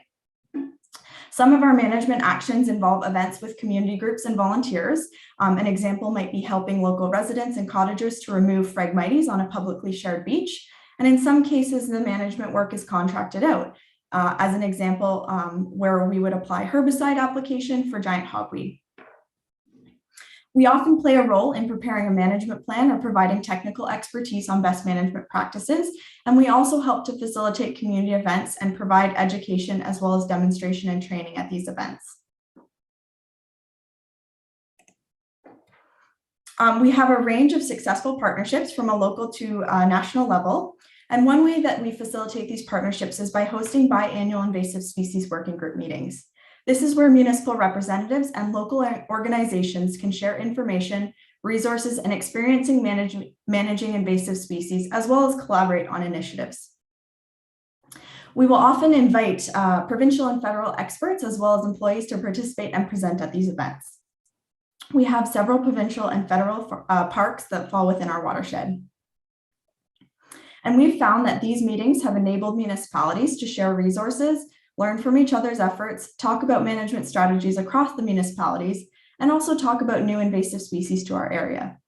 Some of our management actions involve events with community groups and volunteers. An example might be helping local residents and cottagers to remove Phragmites on a publicly shared beach. And in some cases, the management work is contracted out. As an example, where we would apply herbicide application for giant hogweed. We often play a role in preparing a management plan or providing technical expertise on best management practices. And we also help to facilitate community events and provide education as well as demonstration and training at these events. We have a range of successful partnerships from a local to national level. And one way that we facilitate these partnerships is by hosting biannual invasive species working group meetings. This is where municipal representatives and local organizations can share information, resources, and experiencing managing invasive species, as well as collaborate on initiatives. We will often invite provincial and federal experts, as well as employees, to participate and present at these events. We have several provincial and federal parks that fall within our watershed. And we've found that these meetings have enabled municipalities to share resources, learn from each other's efforts, talk about management strategies across the municipalities, and also talk about new invasive species to our area.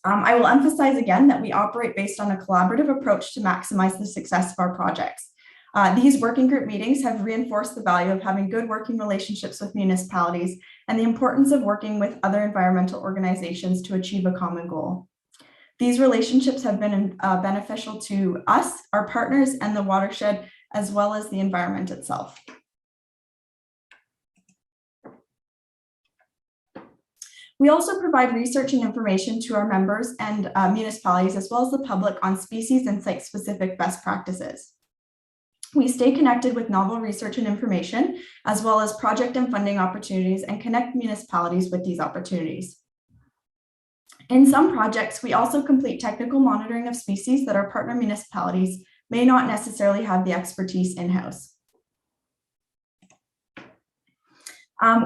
I will emphasize again that we operate based on a collaborative approach to maximize the success of our projects. These working group meetings have reinforced the value of having good working relationships with municipalities and the importance of working with other environmental organizations to achieve a common goal. These relationships have been beneficial to us, our partners, and the watershed, as well as the environment itself. We also provide research and information to our members and municipalities, as well as the public, on species and site-specific best practices. We stay connected with novel research and information, as well as project and funding opportunities, and connect municipalities with these opportunities. In some projects, we also complete technical monitoring of species that our partner municipalities may not necessarily have the expertise in-house.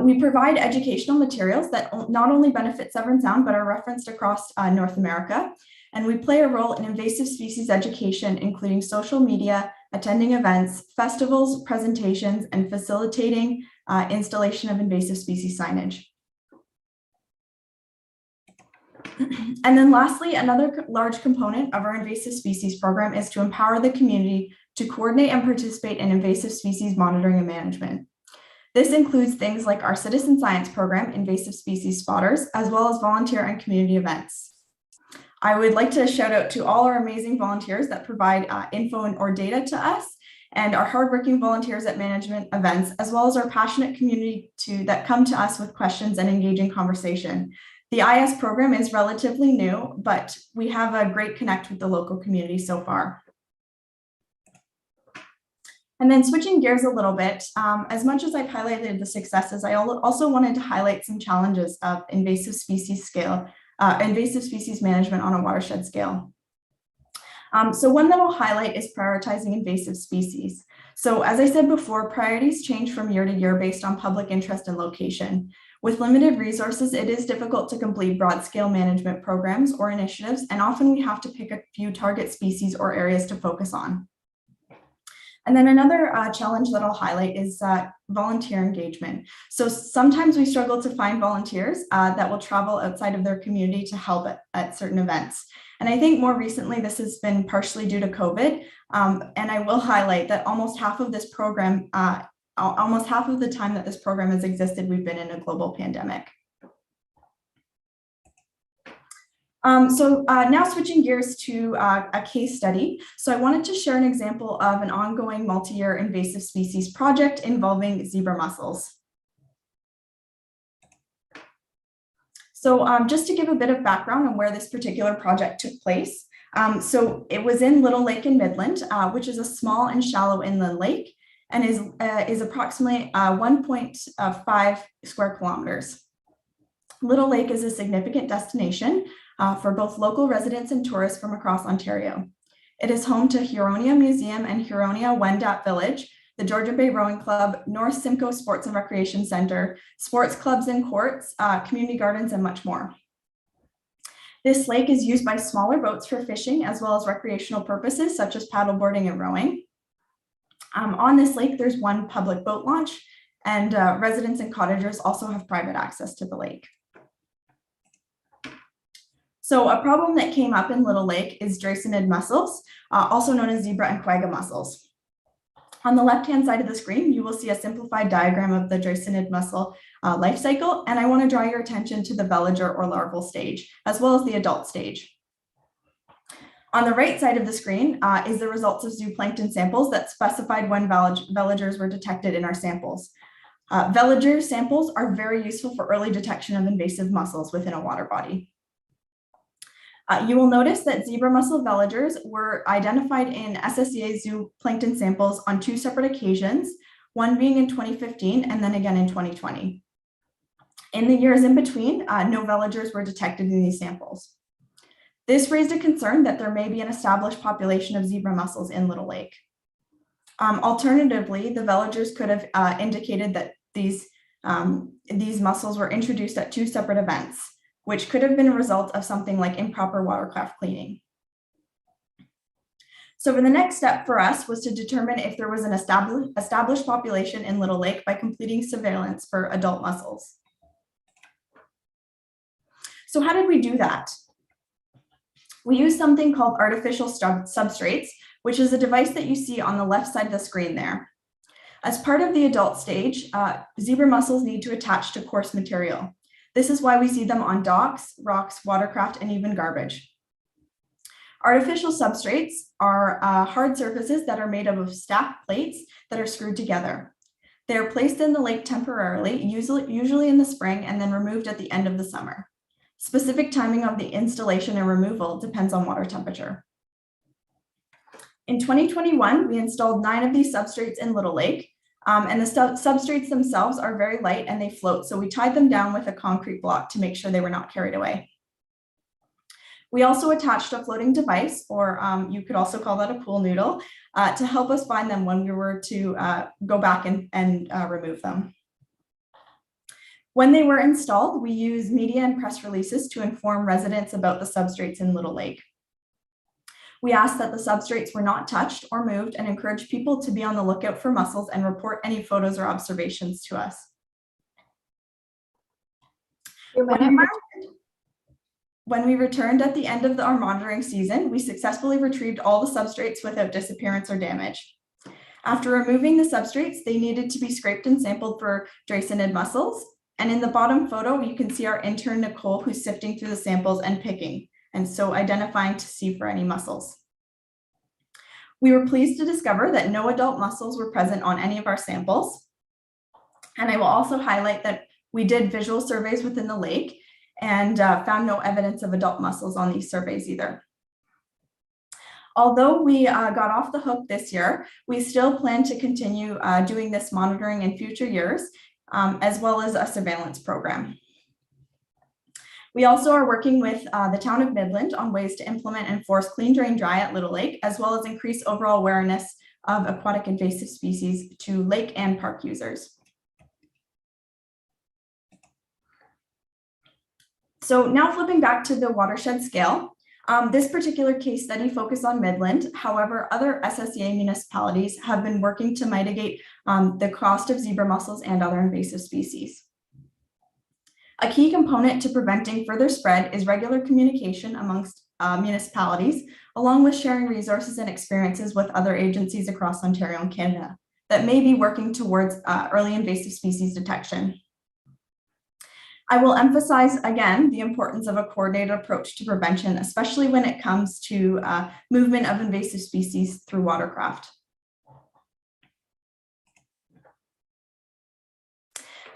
We provide educational materials that not only benefit Severn Sound, but are referenced across North America. And we play a role in invasive species education, including social media, attending events, festivals, presentations, and facilitating installation of invasive species signage. And then lastly, another large component of our invasive species program is to empower the community to coordinate and participate in invasive species monitoring and management. This includes things like our citizen science program, Invasive Species Spotters, as well as volunteer and community events. I would like to shout out to all our amazing volunteers that provide info or data to us, and our hardworking volunteers at management events, as well as our passionate community that come to us with questions and engaging conversation. The IS program is relatively new, but we have a great connect with the local community so far. And then switching gears a little bit, as much as I've highlighted the successes, I also wanted to highlight some challenges of invasive species management on a watershed scale. So one that I'll highlight is prioritizing invasive species. So as I said before, priorities change from year to year based on public interest and location. With limited resources, it is difficult to complete broad-scale management programs or initiatives, and often we have to pick a few target species or areas to focus on. And then another challenge that I'll highlight is volunteer engagement. So sometimes we struggle to find volunteers that will travel outside of their community to help at certain events. And I think more recently, this has been partially due to COVID. And I will highlight that almost half of this program, almost half of the time that this program has existed, we've been in a global pandemic. Now switching gears to a case study. So I wanted to share an example of an ongoing multi-year invasive species project involving zebra mussels. So just to give a bit of background on where this particular project took place, So it was in Little Lake in Midland, which is a small and shallow inland lake and is approximately 1.5 square kilometers. Little Lake is a significant destination for both local residents and tourists from across Ontario. It is home to Huronia Museum and Huronia Wendat Village, the Georgian Bay Rowing Club, North Simcoe Sports and Recreation Center, sports clubs and courts, community gardens, and much more. This lake is used by smaller boats for fishing as well as recreational purposes such as paddleboarding and rowing. On this lake, there's one public boat launch, and residents and cottagers also have private access to the lake. So a problem that came up in Little Lake is Dreissenid mussels, also known as zebra and quagga mussels. On the left-hand side of the screen, you will see a simplified diagram of the Dreissenid mussel life cycle, and I want to draw your attention to the veliger or larval stage, as well as the adult stage. On the right side of the screen is the results of zooplankton samples that specified when veligers were detected in our samples. Veliger samples are very useful for early detection of invasive mussels within a water body. You will notice that zebra mussel veligers were identified in SSEA zooplankton samples on 2 separate occasions, one being in 2015 and then again in 2020. In the years in between, no veligers were detected in these samples. This raised a concern that there may be an established population of zebra mussels in Little Lake. Alternatively, the veligers could have indicated that these mussels were introduced at 2 separate events, which could have been a result of something like improper watercraft cleaning. So the next step for us was to determine if there was an established population in Little Lake by completing surveillance for adult mussels. So how did we do that? We used something called artificial substrates, which is a device that you see on the left side of the screen there. As part of the adult stage, zebra mussels need to attach to coarse material. This is why we see them on docks, rocks, watercraft, and even garbage. Artificial substrates are hard surfaces that are made up of stacked plates that are screwed together. They are placed in the lake temporarily, usually in the spring, and then removed at the end of the summer. Specific timing of the installation and removal depends on water temperature. In 2021, we installed 9 of these substrates in Little Lake, and the substrates themselves are very light and they float, so we tied them down with a concrete block to make sure they were not carried away. We also attached a floating device, or you could also call that a pool noodle, to help us find them when we were to go back and remove them. When they were installed, we used media and press releases to inform residents about the substrates in Little Lake. We asked that the substrates were not touched or moved and encouraged people to be on the lookout for mussels and report any photos or observations to us. When we returned at the end of our monitoring season, we successfully retrieved all the substrates without disappearance or damage. After removing the substrates, they needed to be scraped and sampled for Dreissenid mussels. And in the bottom photo, you can see our intern, Nicole, who's sifting through the samples and picking, and so identifying to see for any mussels. We were pleased to discover that no adult mussels were present on any of our samples. And I will also highlight that we did visual surveys within the lake and found no evidence of adult mussels on these surveys either. Although we got off the hook this year, we still plan to continue doing this monitoring in future years, as well as a surveillance program. We also are working with the town of Midland on ways to implement and enforce clean, drain, dry at Little Lake, as well as increase overall awareness of aquatic invasive species to lake and park users. So now flipping back to the watershed scale, this particular case study focused on Midland. However, other SSEA municipalities have been working to mitigate the cost of zebra mussels and other invasive species. A key component to preventing further spread is regular communication amongst municipalities, along with sharing resources and experiences with other agencies across Ontario and Canada that may be working towards early invasive species detection. I will emphasize again the importance of a coordinated approach to prevention, especially when it comes to movement of invasive species through watercraft.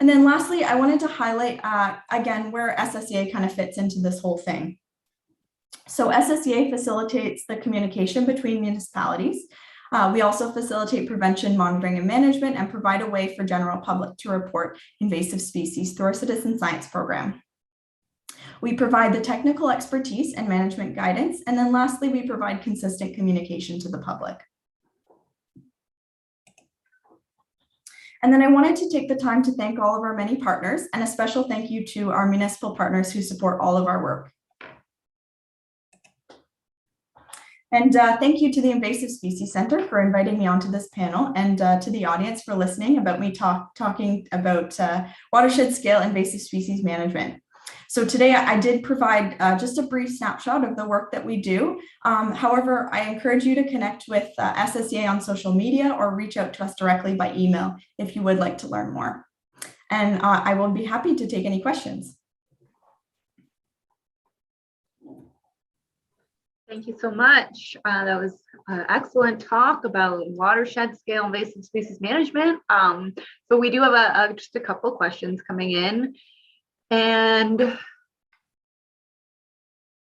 And then lastly, I wanted to highlight again where SSEA kind of fits into this whole thing. So SSEA facilitates the communication between municipalities. We also facilitate prevention, monitoring, and management, and provide a way for general public to report invasive species through our citizen science program. We provide the technical expertise and management guidance. And then lastly, we provide consistent communication to the public. And then I wanted to take the time to thank all of our many partners, and a special thank you to our municipal partners who support all of our work. And thank you to the Invasive Species Center for inviting me onto this panel, and to the audience for listening about me talking about watershed scale invasive species management. So today I did provide just a brief snapshot of the work that we do. However, I encourage you to connect with SSEA on social media or reach out to us directly by email if you would like to learn more. And I will be happy to take any questions. Thank you so much. That was an excellent talk about watershed scale invasive species management. So we do have just a couple questions coming in. And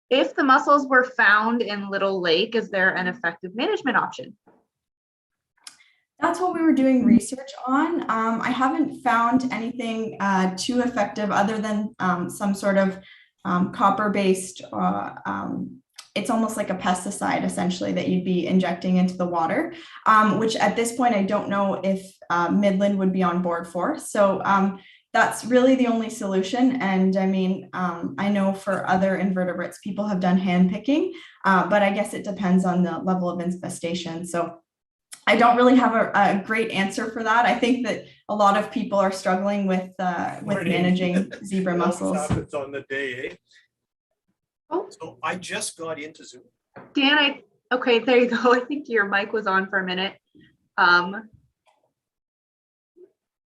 if the mussels were found in Little Lake, is there an effective management option? That's what we were doing research on. I haven't found anything too effective other than some sort of copper-based, it's almost like a pesticide essentially that you'd be injecting into the water, which at this point I don't know if Midland would be on board for. So that's really the only solution. And I mean, I know for other invertebrates, people have done hand picking, but I guess it depends on the level of infestation. So I don't really have a great answer for that. I think that a lot of people are struggling with managing zebra mussels. Happens on the day, eh? Oh. So I just got into Zoom. Dan, okay, there you go. I think your mic was on for a minute.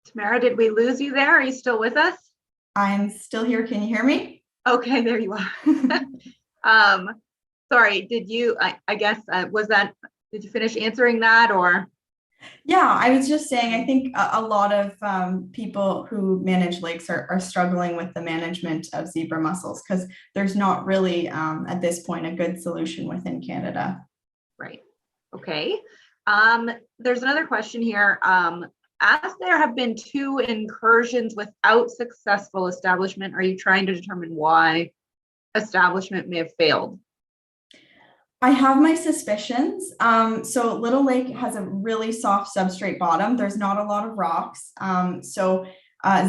Tamara, did we lose you there? Are you still with us? I'm still here. Can you hear me? Okay, there you are. Sorry, did you, I guess, did you finish answering that or? Yeah, I was just saying, I think a lot of people who manage lakes are struggling with the management of zebra mussels because there's not really, at this point, a good solution within Canada. Right. Okay. There's another question here. As there have been 2 incursions without successful establishment, are you trying to determine why establishment may have failed? I have my suspicions. So Little Lake has a really soft substrate bottom. There's not a lot of rocks.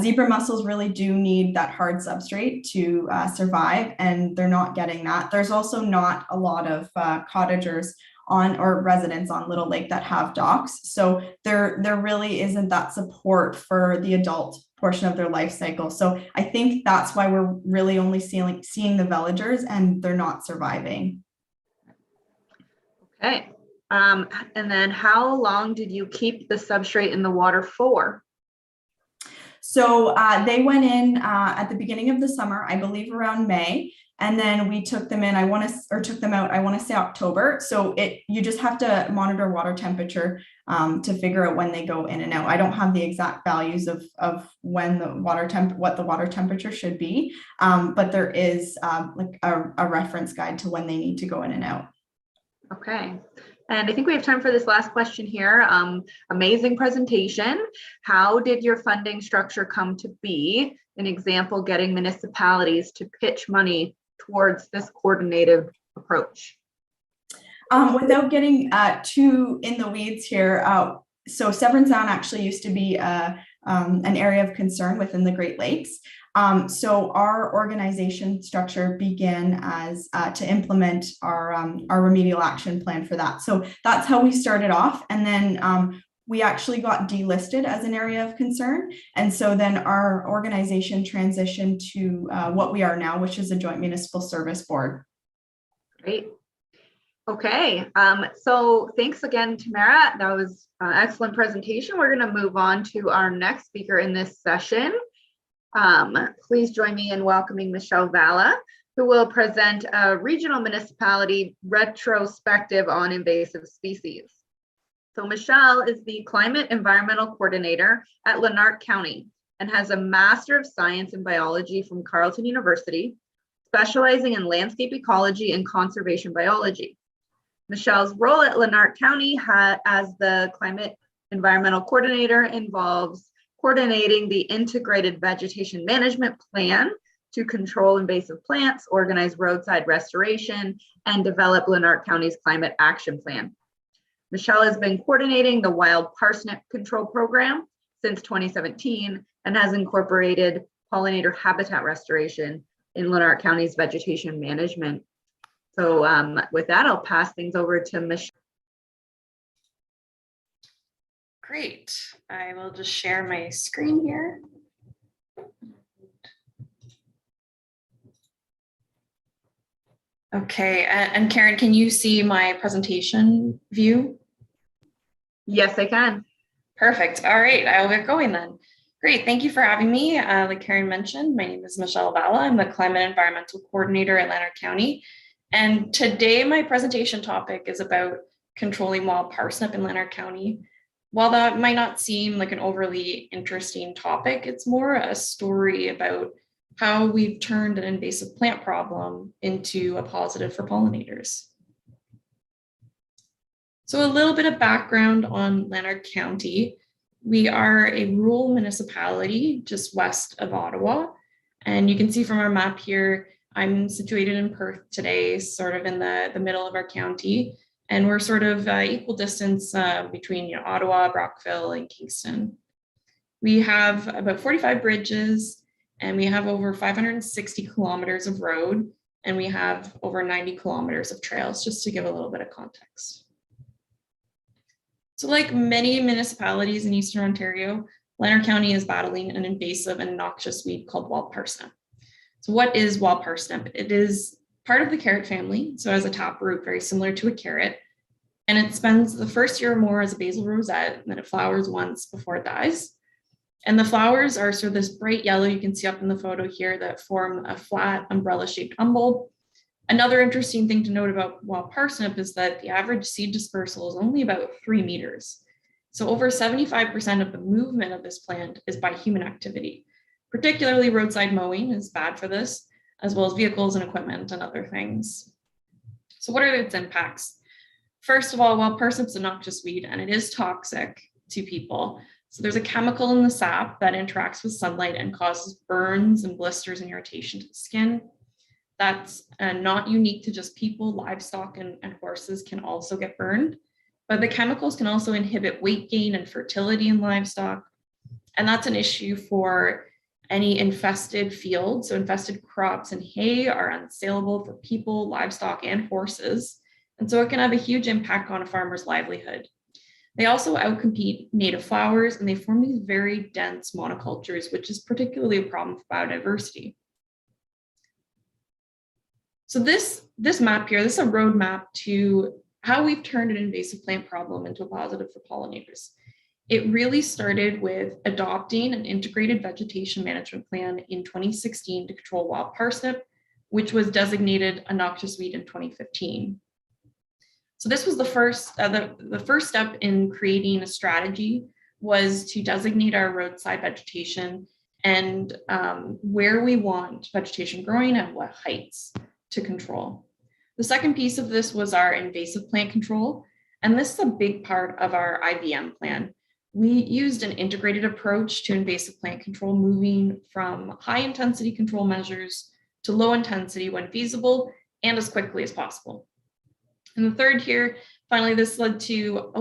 Zebra mussels really do need that hard substrate to survive, and they're not getting that. There's also not a lot of cottagers or residents on Little Lake that have docks. So there really isn't that support for the adult portion of their life cycle. So I think that's why we're really only seeing the villagers and they're not surviving. Okay. And then how long did you keep the substrate in the water for? So they went in at the beginning of the summer, I believe around May, and then we took them in, took them out, I want to say October. So you just have to monitor water temperature to figure out when they go in and out. I don't have the exact values of when what the water temperature should be, but there is like a reference guide to when they need to go in and out. Okay. And I think we have time for this last question here. Amazing presentation. How did your funding structure come to be? An example, getting municipalities to pitch money towards this coordinative approach. Without getting too in the weeds here, so Severn Sound actually used to be an area of concern within the Great Lakes. So our organization structure began as to implement our remedial action plan for that. So that's how we started off. And then we actually got delisted as an area of concern. And so then our organization transitioned to what we are now, which is a joint municipal service board. Great. Okay. So thanks again, Tamara. That was an excellent presentation. We're going to move on to our next speaker in this session. Please join me in welcoming Michelle Valla, who will present a regional municipality retrospective on invasive species. So Michelle is the Climate Environmental Coordinator at Leonard County and has a Master of Science in Biology from Carleton University, specializing in landscape ecology and conservation biology. Michelle's role at Leonard County as the climate environmental coordinator involves coordinating the integrated vegetation management plan to control invasive plants, organize roadside restoration, and develop Leonard County's climate action plan. Michelle has been coordinating the wild parsnip control program since 2017 and has incorporated pollinator habitat restoration in Leonard County's vegetation management. So with that, I'll pass things over to Michelle. Great. I will just share my screen here. Okay, and Karen, can you see my presentation view? Yes, I can. Perfect. All right, I will get going then. Great, thank you for having me. Like Karen mentioned, my name is Michelle Bala. I'm the Climate Environmental Coordinator at Leonard County. And today my presentation topic is about controlling wild parsnip in Leonard County. While that might not seem like an overly interesting topic, it's more a story about how we've turned an invasive plant problem into a positive for pollinators. So a little bit of background on Leonard County. We are a rural municipality just west of Ottawa. And you can see from our map here, I'm situated in Perth today, sort of in the middle of our county. And we're sort of equal distance between Ottawa, Brockville, and Kingston. We have about 45 bridges, and we have over 560 kilometers of road, and we have over 90 kilometers of trails, just to give a little bit of context. So like many municipalities in Eastern Ontario, Leonard County is battling an invasive and noxious weed called wild parsnip. So what is wild parsnip? It is part of the carrot family, so as a taproot, very similar to a carrot, and it spends the first year or more as a basal rosette, and then it flowers once before it dies. And the flowers are sort of this bright yellow you can see up in the photo here that form a flat umbrella-shaped umbel. Another interesting thing to note about wild parsnip is that the average seed dispersal is only about 3 meters. So over 75% of the movement of this plant is by human activity. Particularly roadside mowing is bad for this, as well as vehicles and equipment and other things. So what are its impacts? First of all, wild parsnip's a noxious weed and it is toxic to people. So there's a chemical in the sap that interacts with sunlight and causes burns and blisters and irritation to the skin. That's not unique to just people. Livestock and horses can also get burned, but the chemicals can also inhibit weight gain and fertility in livestock. And that's an issue for any infested fields. So infested crops and hay are unsaleable for people, livestock, and horses. And so it can have a huge impact on a farmer's livelihood. They also outcompete native flowers and they form these very dense monocultures, which is particularly a problem for biodiversity. So this map here, this is a roadmap to how we've turned an invasive plant problem into a positive for pollinators. It really started with adopting an integrated vegetation management plan in 2016 to control wild parsnip, which was designated a noxious weed in 2015. So this was the first step in creating a strategy was to designate our roadside vegetation and where we want vegetation growing and what heights to control. The second piece of this was our invasive plant control, and this is a big part of our IVM plan. We used an integrated approach to invasive plant control, moving from high intensity control measures to low intensity when feasible and as quickly as possible. And the third here, finally, this led to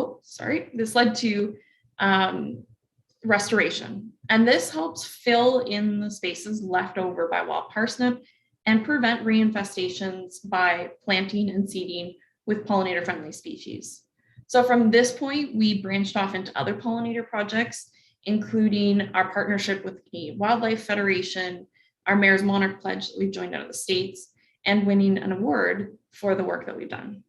restoration. And this helps fill in the spaces left over by wild parsnip and prevent reinfestations by planting and seeding with pollinator-friendly species. So from this point, we branched off into other pollinator projects, including our partnership with the Canadian Wildlife Federation, our Mayor's Monarch Pledge that we've joined out of the States, and winning an award for the work that we've done.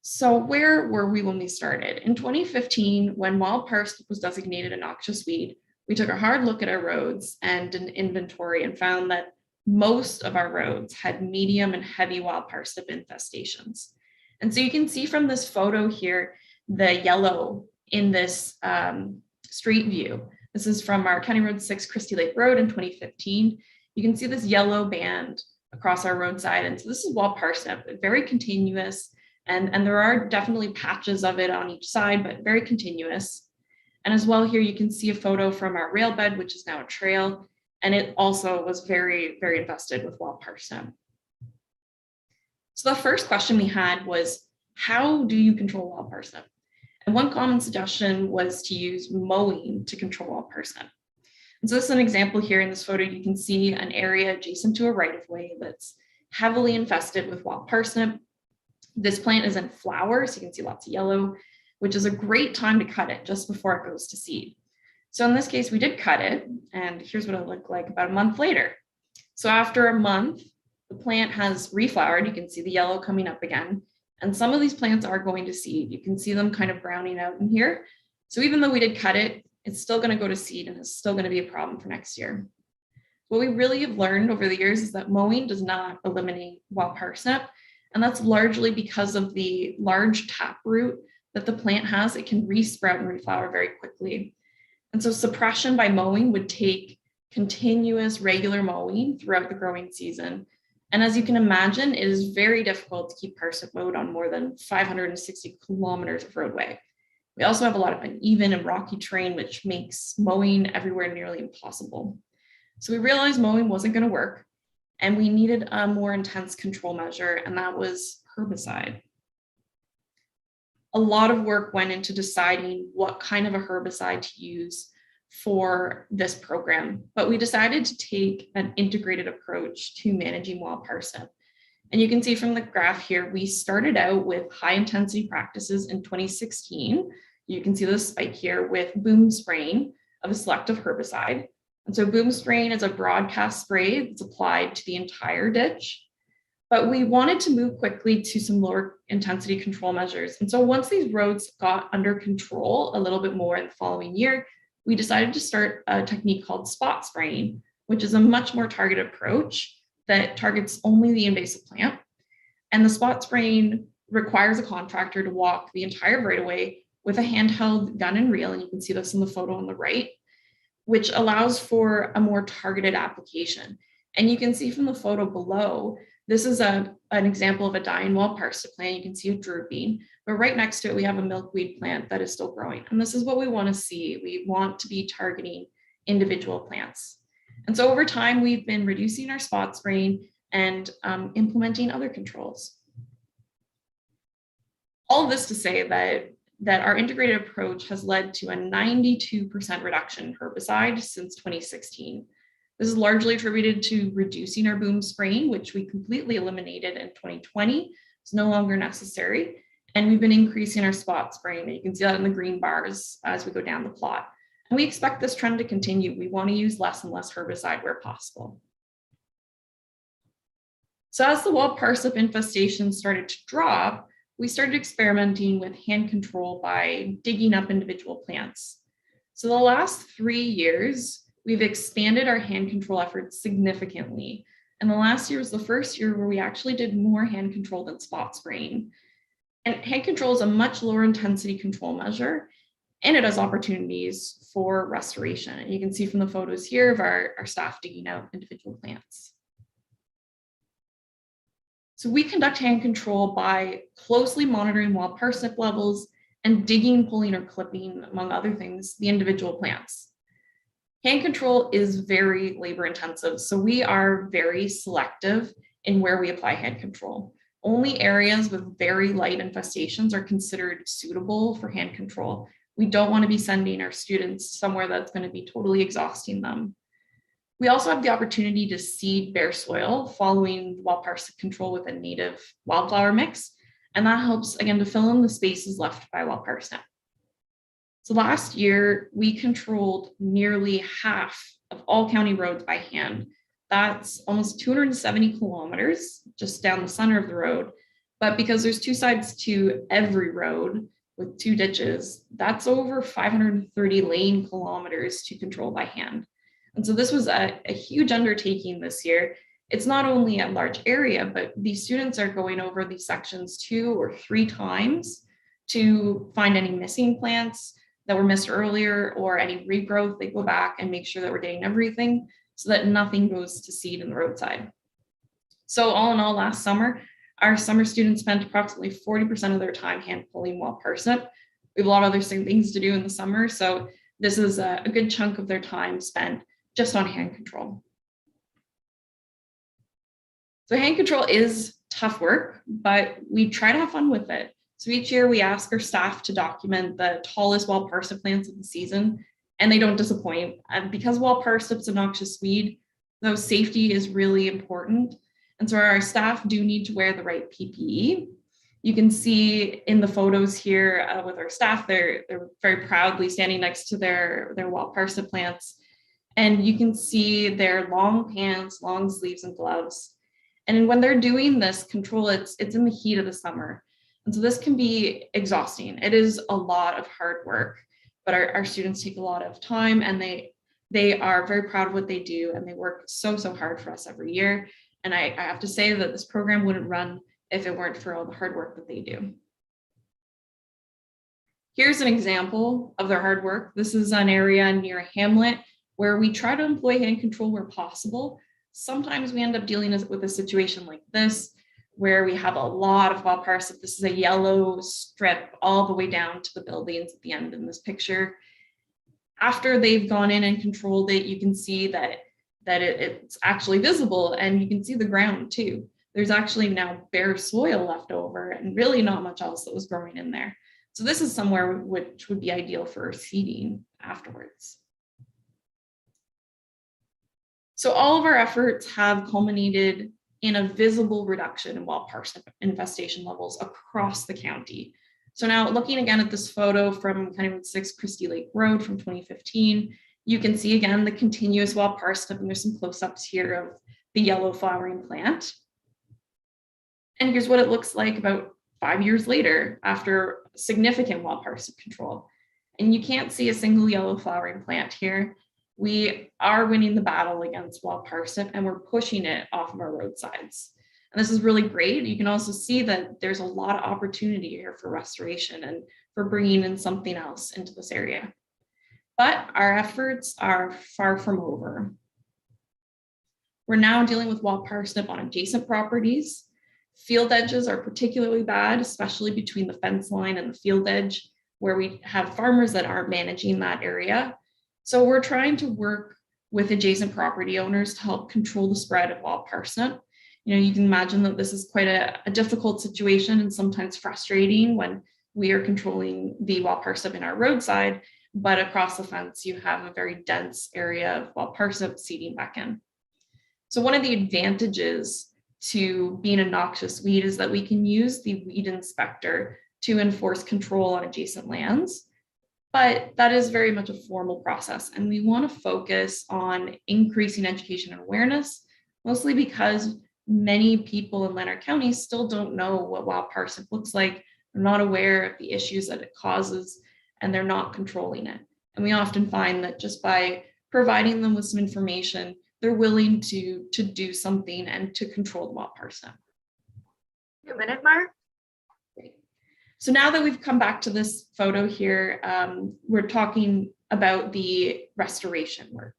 So where were we when we started? In 2015, when wild parsnip was designated a noxious weed, we took a hard look at our roads and an inventory and found that most of our roads had medium and heavy wild parsnip infestations. And so you can see from this photo here, the yellow in this street view. This is from our County Road 6 Christie Lake Road in 2015. You can see this yellow band across our roadside. And so this is wild parsnip, very continuous. And there are definitely patches of it on each side, but very continuous. And as well here, you can see a photo from our rail bed, which is now a trail. And it also was very, very infested with wild parsnip. So the first question we had was, how do you control wild parsnip? And one common suggestion was to use mowing to control wild parsnip. And so this is an example here in this photo. You can see an area adjacent to a right-of-way that's heavily infested with wild parsnip. This plant is in flower, so you can see lots of yellow, which is a great time to cut it just before it goes to seed. So in this case, we did cut it, and here's what it looked like about a month later. So after a month, the plant has reflowered. You can see the yellow coming up again. And some of these plants are going to seed. You can see them kind of browning out in here. So even though we did cut it, it's still going to go to seed and it's still going to be a problem for next year. What we really have learned over the years is that mowing does not eliminate wild parsnip. And that's largely because of the large taproot that the plant has. It can resprout and reflower very quickly. And so suppression by mowing would take continuous regular mowing throughout the growing season. And as you can imagine, it is very difficult to keep parsnip mowed on more than 560 kilometers of roadway. We also have a lot of uneven and rocky terrain, which makes mowing everywhere nearly impossible. So we realized mowing wasn't going to work, and we needed a more intense control measure, and that was herbicide. A lot of work went into deciding what kind of a herbicide to use for this program, but we decided to take an integrated approach to managing wild parsnip. And you can see from the graph here, we started out with high intensity practices in 2016. You can see the spike here with boom spraying of a selective herbicide. And so boom spraying is a broadcast spray that's applied to the entire ditch. But we wanted to move quickly to some lower intensity control measures. And so once these roads got under control a little bit more in the following year, we decided to start a technique called spot spraying, which is a much more targeted approach that targets only the invasive plant. And the spot spraying requires a contractor to walk the entire right-of-way with a handheld gun and reel, and you can see this in the photo on the right, which allows for a more targeted application. And you can see from the photo below, this is an example of a dying wild parsnip plant. You can see it drooping, but right next to it, we have a milkweed plant that is still growing. And this is what we want to see. We want to be targeting individual plants. And so over time, we've been reducing our spot spraying and implementing other controls. All of this to say that our integrated approach has led to a 92% reduction in herbicide since 2016. This is largely attributed to reducing our boom spraying, which we completely eliminated in 2020. It's no longer necessary. And we've been increasing our spot spraying. You can see that in the green bars as we go down the plot. And we expect this trend to continue. We want to use less and less herbicide where possible. So as the wild parsnip infestation started to drop, we started experimenting with hand control by digging up individual plants. So the last 3 years, we've expanded our hand control efforts significantly. And the last year was the first year where we actually did more hand control than spot spraying. And hand control is a much lower intensity control measure, and it has opportunities for restoration. And you can see from the photos here of our staff digging out individual plants. So we conduct hand control by closely monitoring wild parsnip levels and digging, pulling, or clipping, among other things, the individual plants. Hand control is very labor intensive, so we are very selective in where we apply hand control. Only areas with very light infestations are considered suitable for hand control. We don't want to be sending our students somewhere that's going to be totally exhausting them. We also have the opportunity to seed bare soil following wild parsnip control with a native wildflower mix, and that helps, again, to fill in the spaces left by wild parsnip. So last year, we controlled nearly half of all county roads by hand. That's almost 270 kilometers just down the center of the road. But because there's two sides to every road with 2 ditches, that's over 530 lane kilometers to control by hand. And so this was a huge undertaking this year. It's not only a large area, but these students are going over these sections 2 or 3 times to find any missing plants that were missed earlier or any regrowth. They go back and make sure that we're getting everything. so that nothing goes to seed in the roadside. So all in all, last summer, our summer students spent approximately 40% of their time hand pulling wild parsnip. We have a lot of other things to do in the summer, so this is a good chunk of their time spent just on hand control. So hand control is tough work, but we try to have fun with it. So each year we ask our staff to document the tallest wild parsnip plants of the season, and they don't disappoint. And because wild parsnip's a noxious weed, though safety is really important. And so our staff do need to wear the right PPE. You can see in the photos here with our staff, they're very proudly standing next to their wild parsnip plants. And you can see their long pants, long sleeves, and gloves. And when they're doing this control, it's in the heat of the summer. And so this can be exhausting. It is a lot of hard work, but our students take a lot of time, and they are very proud of what they do, and they work so hard for us every year. And I have to say that this program wouldn't run if it weren't for all the hard work that they do. Here's an example of their hard work. This is an area near a hamlet where we try to employ hand control where possible. Sometimes we end up dealing with a situation like this, where we have a lot of wild parsnip. This is a yellow strip all the way down to the buildings at the end in this picture. After they've gone in and controlled it, you can see that it's actually visible, and you can see the ground too. There's actually now bare soil left over and really not much else that was growing in there. So this is somewhere which would be ideal for seeding afterwards. So all of our efforts have culminated in a visible reduction in wild parsnip infestation levels across the county. So now looking again at this photo from County Road 6 Christie Lake Road from 2015, you can see again the continuous wild parsnip, and there's some close-ups here of the yellow flowering plant. And here's what it looks like about 5 years later after significant wild parsnip control. And you can't see a single yellow flowering plant here. We are winning the battle against wild parsnip, and we're pushing it off of our roadsides. And this is really great. You can also see that there's a lot of opportunity here for restoration and for bringing in something else into this area. But our efforts are far from over. We're now dealing with wild parsnip on adjacent properties. Field edges are particularly bad, especially between the fence line and the field edge, where we have farmers that aren't managing that area. So we're trying to work with adjacent property owners to help control the spread of wild parsnip. You know, you can imagine that this is quite a difficult situation and sometimes frustrating when we are controlling the wild parsnip in our roadside, but across the fence, you have a very dense area of wild parsnip seeding back in. So one of the advantages to being a noxious weed is that we can use the weed inspector to enforce control on adjacent lands. But that is very much a formal process, and we want to focus on increasing education and awareness, mostly because many people in Leonard County still don't know what wild parsnip looks like. They're not aware of the issues that it causes, and they're not controlling it. And we often find that just by providing them with some information, they're willing to do something and to control the wild parsnip. 2 minute mark. Great. So now that we've come back to this photo here, we're talking about the restoration work.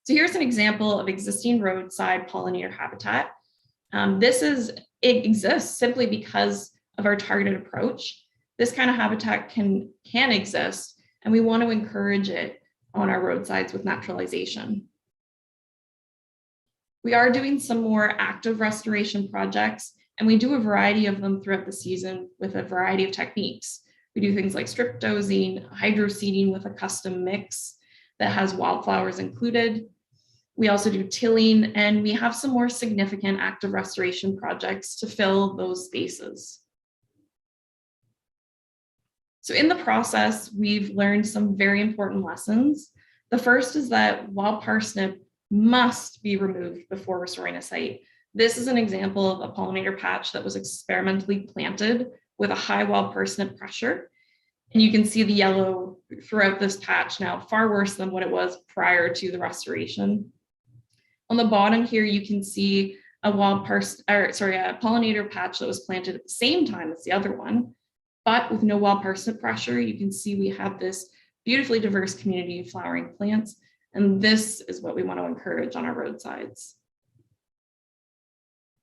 So here's an example of existing roadside pollinator habitat. It exists simply because of our targeted approach. This kind of habitat can exist, and we want to encourage it on our roadsides with naturalization. We are doing some more active restoration projects, and we do a variety of them throughout the season with a variety of techniques. We do things like strip dosing, hydro seeding with a custom mix that has wildflowers included. We also do tilling, and we have some more significant active restoration projects to fill those spaces. So in the process, we've learned some very important lessons. The first is that wild parsnip must be removed before restoring a site. This is an example of a pollinator patch that was experimentally planted with a high wild parsnip pressure. And you can see the yellow throughout this patch now, far worse than what it was prior to the restoration. On the bottom here, you can see a pollinator patch that was planted at the same time as the other one, but with no wild parsnip pressure. You can see we have this beautifully diverse community of flowering plants. And this is what we want to encourage on our roadsides.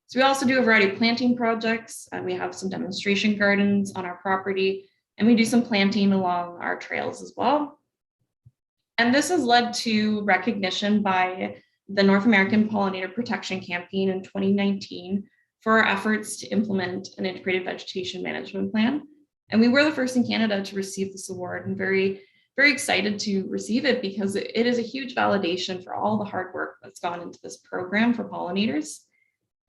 So we also do a variety of planting projects. We have some demonstration gardens on our property, and we do some planting along our trails as well. And this has led to recognition by the North American Pollinator Protection Campaign in 2019 for our efforts to implement an integrated vegetation management plan. And we were the first in Canada to receive this award, and very excited to receive it because it is a huge validation for all the hard work that's gone into this program for pollinators.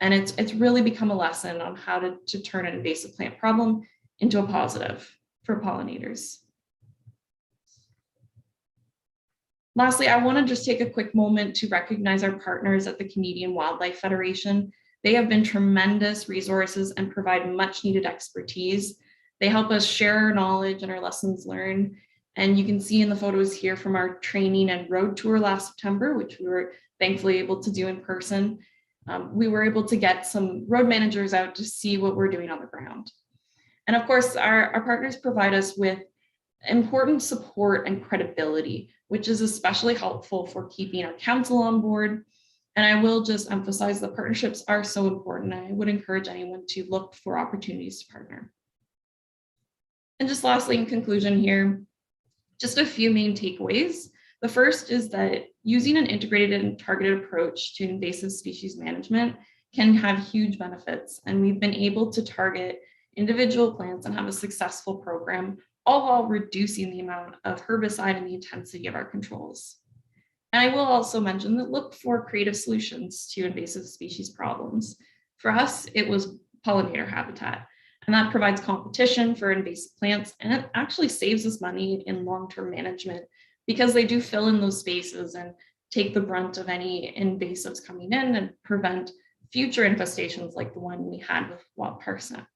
And it's really become a lesson on how to turn an invasive plant problem into a positive for pollinators. Lastly, I want to just take a quick moment to recognize our partners at the Canadian Wildlife Federation. They have been tremendous resources and provide much needed expertise. They help us share our knowledge and our lessons learned. And you can see in the photos here from our training and road tour last September, which we were thankfully able to do in person. We were able to get some road managers out to see what we're doing on the ground. And of course, our partners provide us with important support and credibility, which is especially helpful for keeping our council on board. And I will just emphasize that partnerships are so important. I would encourage anyone to look for opportunities to partner. And just lastly, in conclusion here, just a few main takeaways. The first is that using an integrated and targeted approach to invasive species management can have huge benefits. And we've been able to target individual plants and have a successful program, all while reducing the amount of herbicide and the intensity of our controls. And I will also mention that look for creative solutions to invasive species problems. For us, it was pollinator habitat, and that provides competition for invasive plants, and it actually saves us money in long-term management because they do fill in those spaces and take the brunt of any invasives coming in and prevent future infestations like the one we had with wild parsnip.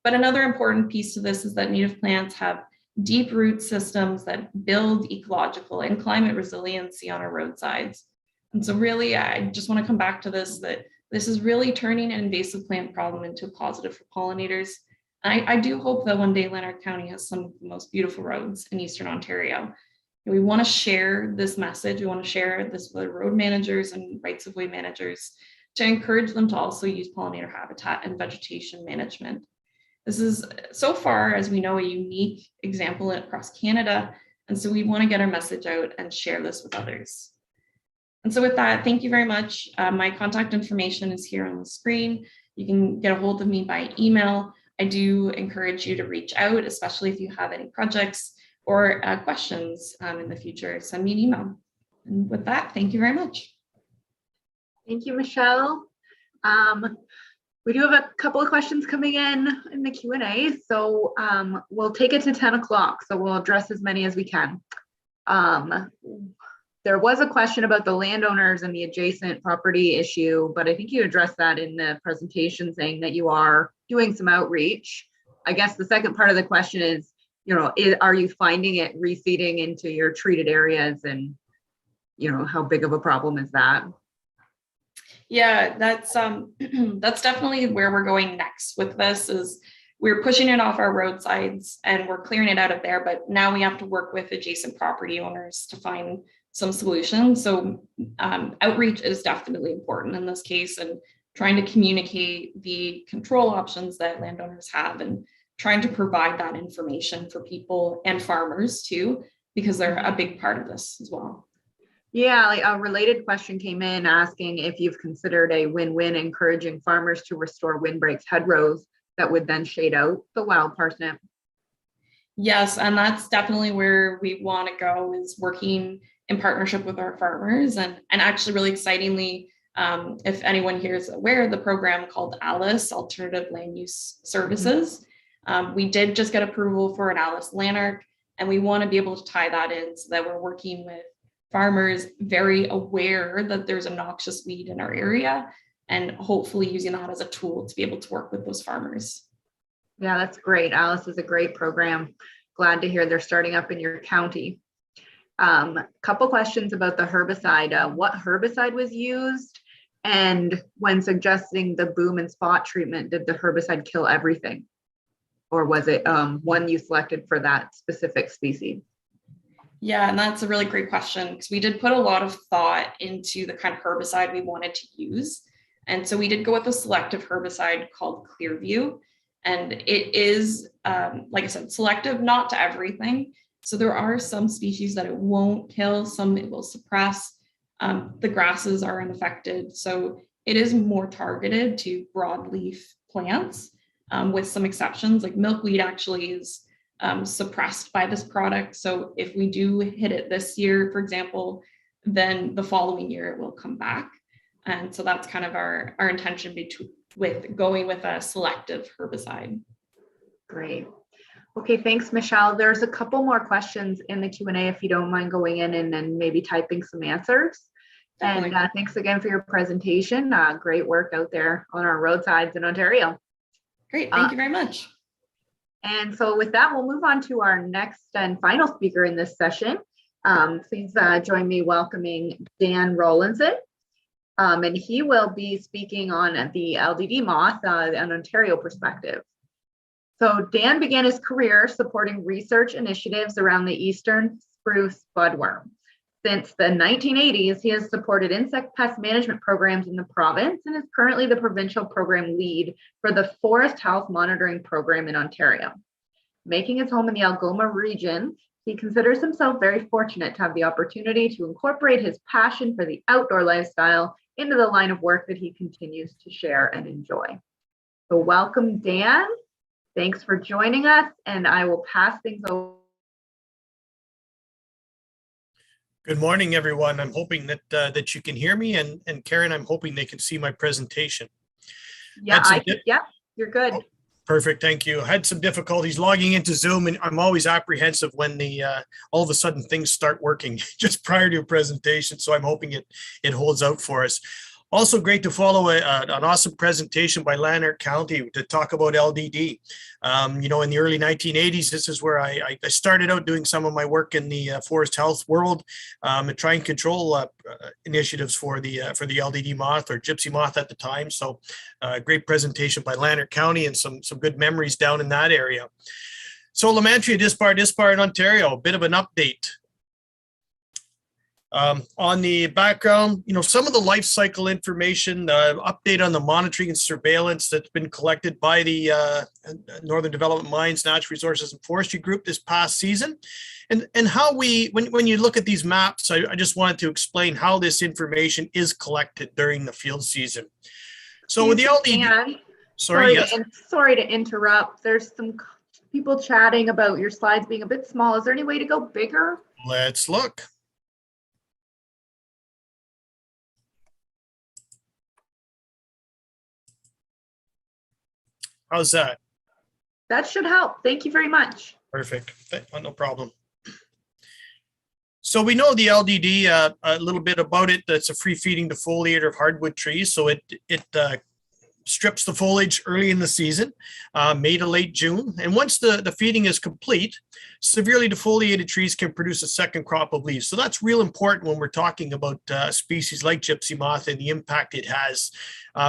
But another important piece to this is that native plants have deep root systems that build ecological and climate resiliency on our roadsides. And so really, I just want to come back to this, that this is really turning an invasive plant problem into a positive for pollinators. I do hope that one day Leonard County has some of the most beautiful roads in Eastern Ontario. We want to share this message. We want to share this with road managers and rights of way managers to encourage them to also use pollinator habitat and vegetation management. This is, so far as we know, a unique example across Canada. And so we want to get our message out and share this with others. And so with that, thank you very much. My contact information is here on the screen. You can get a hold of me by email. I do encourage you to reach out, especially if you have any projects or questions in the future. Send me an email. And with that, thank you very much. Thank you, Michelle. We do have a couple of questions coming in the Q&A, so we'll take it to 10 o'clock, so we'll address as many as we can. There was a question about the landowners and the adjacent property issue, but I think you addressed that in the presentation, saying that you are doing some outreach. I guess the second part of the question is, are you finding it reseeding into your treated areas, and how big of a problem is that? Yeah, that's definitely where we're going next with this. Is we're pushing it off our roadsides and we're clearing it out of there, but now we have to work with adjacent property owners to find some solutions. So outreach is definitely important in this case, and trying to communicate the control options that landowners have and trying to provide that information for people and farmers too, because they're a big part of this as well. Yeah, like a related question came in asking if you've considered a win-win, encouraging farmers to restore windbreaks hedgerows that would then shade out the wild parsnip. Yes, and that's definitely where we want to go, is working in partnership with our farmers. And actually really excitingly, if anyone here is aware of the program called ALICE, Alternative Land Use Services, we did just get approval for an ALICE lanarch, and we want to be able to tie that in so that we're working with farmers very aware that there's a noxious weed in our area, and hopefully using that as a tool to be able to work with those farmers. Yeah, that's great. ALICE is a great program. Glad to hear they're starting up in your county. Couple questions about the herbicide. What herbicide was used? And when suggesting the boom and spot treatment, did the herbicide kill everything? Or was it one you selected for that specific species? Yeah, and that's a really great question because we did put a lot of thought into the kind of herbicide we wanted to use. And so we did go with a selective herbicide called Clearview. And it is, like I said, selective, not to everything. So there are some species that it won't kill, some it will suppress. The grasses are unaffected. So it is more targeted to broadleaf plants, with some exceptions, like milkweed actually is suppressed by this product. So if we do hit it this year, for example, then the following year it will come back. And so that's kind of our intention with going with a selective herbicide. Great. Okay, thanks, Michelle. There's a couple more questions in the Q&A if you don't mind going in and then maybe typing some answers. Definitely. And thanks again for your presentation. Great work out there on our roadsides in Ontario. Great, thank you very much. And so with that, we'll move on to our next and final speaker in this session. Please join me welcoming Dan Rollinson. And he will be speaking on the LDD moth, an Ontario perspective. So Dan began his career supporting research initiatives around the eastern spruce budworm. Since the 1980s, he has supported insect pest management programs in the province and is currently the provincial program lead for the Forest Health Monitoring Program in Ontario. Making his home in the Algoma region, he considers himself very fortunate to have the opportunity to incorporate his passion for the outdoor lifestyle into the line of work that he continues to share and enjoy. So welcome, Dan. Thanks for joining us, and I will pass things over. Good morning, everyone. I'm hoping that you can hear me, and Karen, I'm hoping they can see my presentation. Yeah, you're good. Oh, perfect, thank you. I had some difficulties logging into Zoom, and I'm always apprehensive when all of a sudden things start working just prior to a presentation. So I'm hoping it holds out for us. Also great to follow an awesome presentation by Leonard County to talk about LDD. In the early 1980s, this is where I started out doing some of my work in the forest health world, and trying control initiatives for the LDD moth, or gypsy moth at the time. So great presentation by Leonard County and some good memories down in that area. So Lomantria dispar in Ontario, a bit of an update. On the background, some of the life cycle information, update on the monitoring and surveillance that's been collected by the Northern Development Mines, Natural Resources and Forestry Group this past season. And how when you look at these maps, I just wanted to explain how this information is collected during the field season. So with the LDD, sorry to interrupt. There's some people chatting about your slides being a bit small. Is there any way to go bigger? Let's look. How's that? That should help. Thank you very much. Perfect. No problem. So we know the LDD, a little bit about it. That's a free feeding defoliator of hardwood trees. So it strips the foliage early in the season, May to late June. And once the feeding is complete, severely defoliated trees can produce a second crop of leaves. So that's real important when we're talking about species like gypsy moth and the impact it has.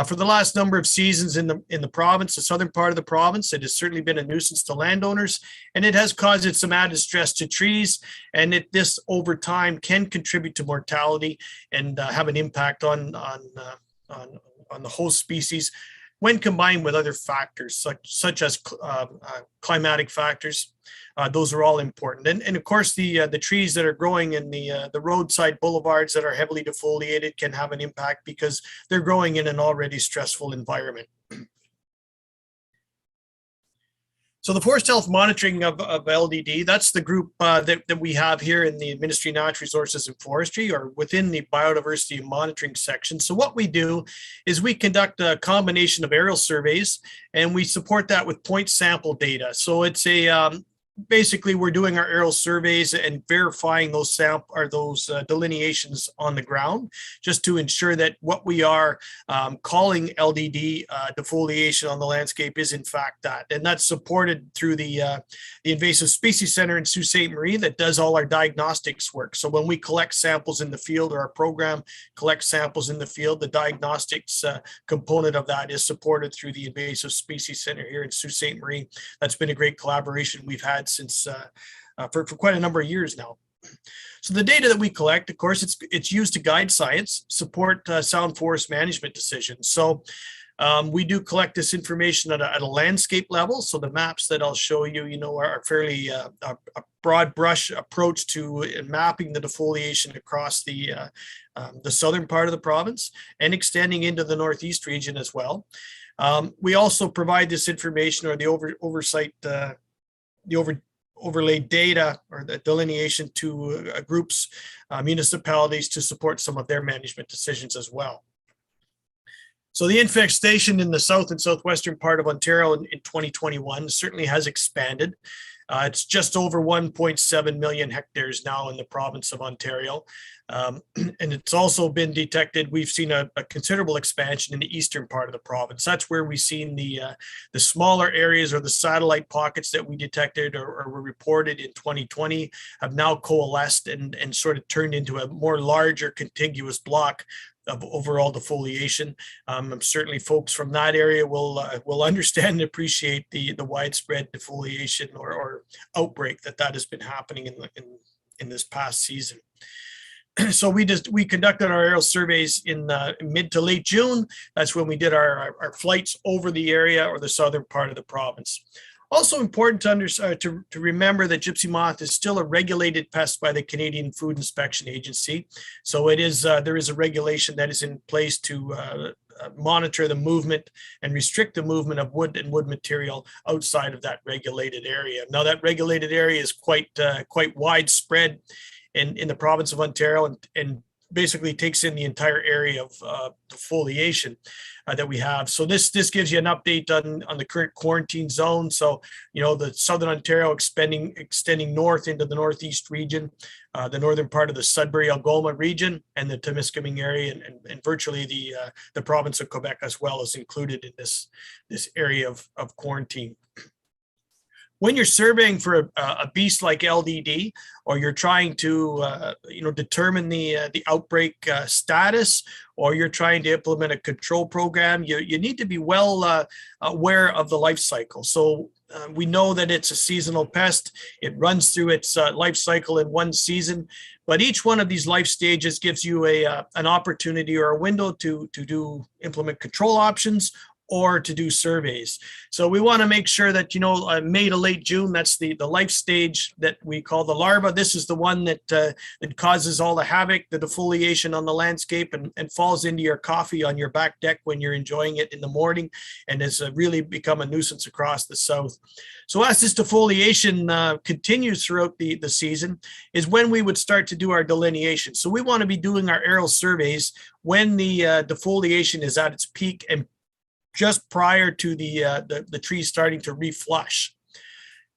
For the last number of seasons in the province, the southern part of the province, it has certainly been a nuisance to landowners, and it has caused some added stress to trees. And this over time can contribute to mortality and have an impact on the host species when combined with other factors such as climatic factors. Those are all important. And of course, the trees that are growing in the roadside boulevards that are heavily defoliated can have an impact because they're growing in an already stressful environment. So the Forest Health Monitoring of LDD, that's the group that we have here in the Ministry of Natural Resources and Forestry, or within the Biodiversity Monitoring section. So what we do is we conduct a combination of aerial surveys, and we support that with point sample data. So it's basically we're doing our aerial surveys and verifying those delineations on the ground, just to ensure that what we are calling LDD defoliation on the landscape is in fact that. And that's supported through the Invasive Species Center in Sault Ste. Marie that does all our diagnostics work. So when we collect samples in the field, or our program collects samples in the field, the diagnostics component of that is supported through the Invasive Species Center here in Sault Ste. Marie. That's been a great collaboration we've had since for quite a number of years now. So the data that we collect, of course, it's used to guide science, support sound forest management decisions. So we do collect this information at a landscape level. So the maps that I'll show you, are fairly a broad brush approach to mapping the defoliation across the southern part of the province and extending into the northeast region as well. We also provide this information, or the overlaid data, or the delineation, to groups, municipalities, to support some of their management decisions as well. So the infestation in the south and southwestern part of Ontario in 2021 certainly has expanded. It's just over 1.7 million hectares now in the province of Ontario. And it's also been detected, we've seen a considerable expansion in the eastern part of the province. That's where we've seen the smaller areas, or the satellite pockets that we detected or were reported in 2020 have now coalesced and sort of turned into a more larger contiguous block of overall defoliation. Certainly folks from that area will understand and appreciate the widespread defoliation or outbreak that has been happening in this past season. So we conducted our aerial surveys in mid to late June. That's when we did our flights over the area, or the southern part of the province. Also important to remember that gypsy moth is still a regulated pest by the Canadian Food Inspection Agency. So it is there is a regulation that is in place to monitor the movement and restrict the movement of wood and wood material outside of that regulated area. Now, that regulated area is quite widespread in the province of Ontario, and basically takes in the entire area of defoliation that we have. So this gives you an update on the current quarantine zone. So, the southern Ontario extending north into the northeast region, the northern part of the Sudbury-Algoma region, and the Temiskaming area, and virtually the province of Quebec as well is included in this area of quarantine. When you're surveying for a beast like LDD, or you're trying to determine the outbreak status, or you're trying to implement a control program, you need to be well aware of the life cycle. So we know that it's a seasonal pest. It runs through its life cycle in one season, but each one of these life stages gives you an opportunity or a window to implement control options, or to do surveys. So we want to make sure that, May to late June, that's the life stage that we call the larva. This is the one that causes all the havoc, the defoliation on the landscape, and falls into your coffee on your back deck when you're enjoying it in the morning, and has really become a nuisance across the south. So as this defoliation continues throughout the season, is when we would start to do our delineation. So we want to be doing our aerial surveys when the defoliation is at its peak, and just prior to the trees starting to reflush.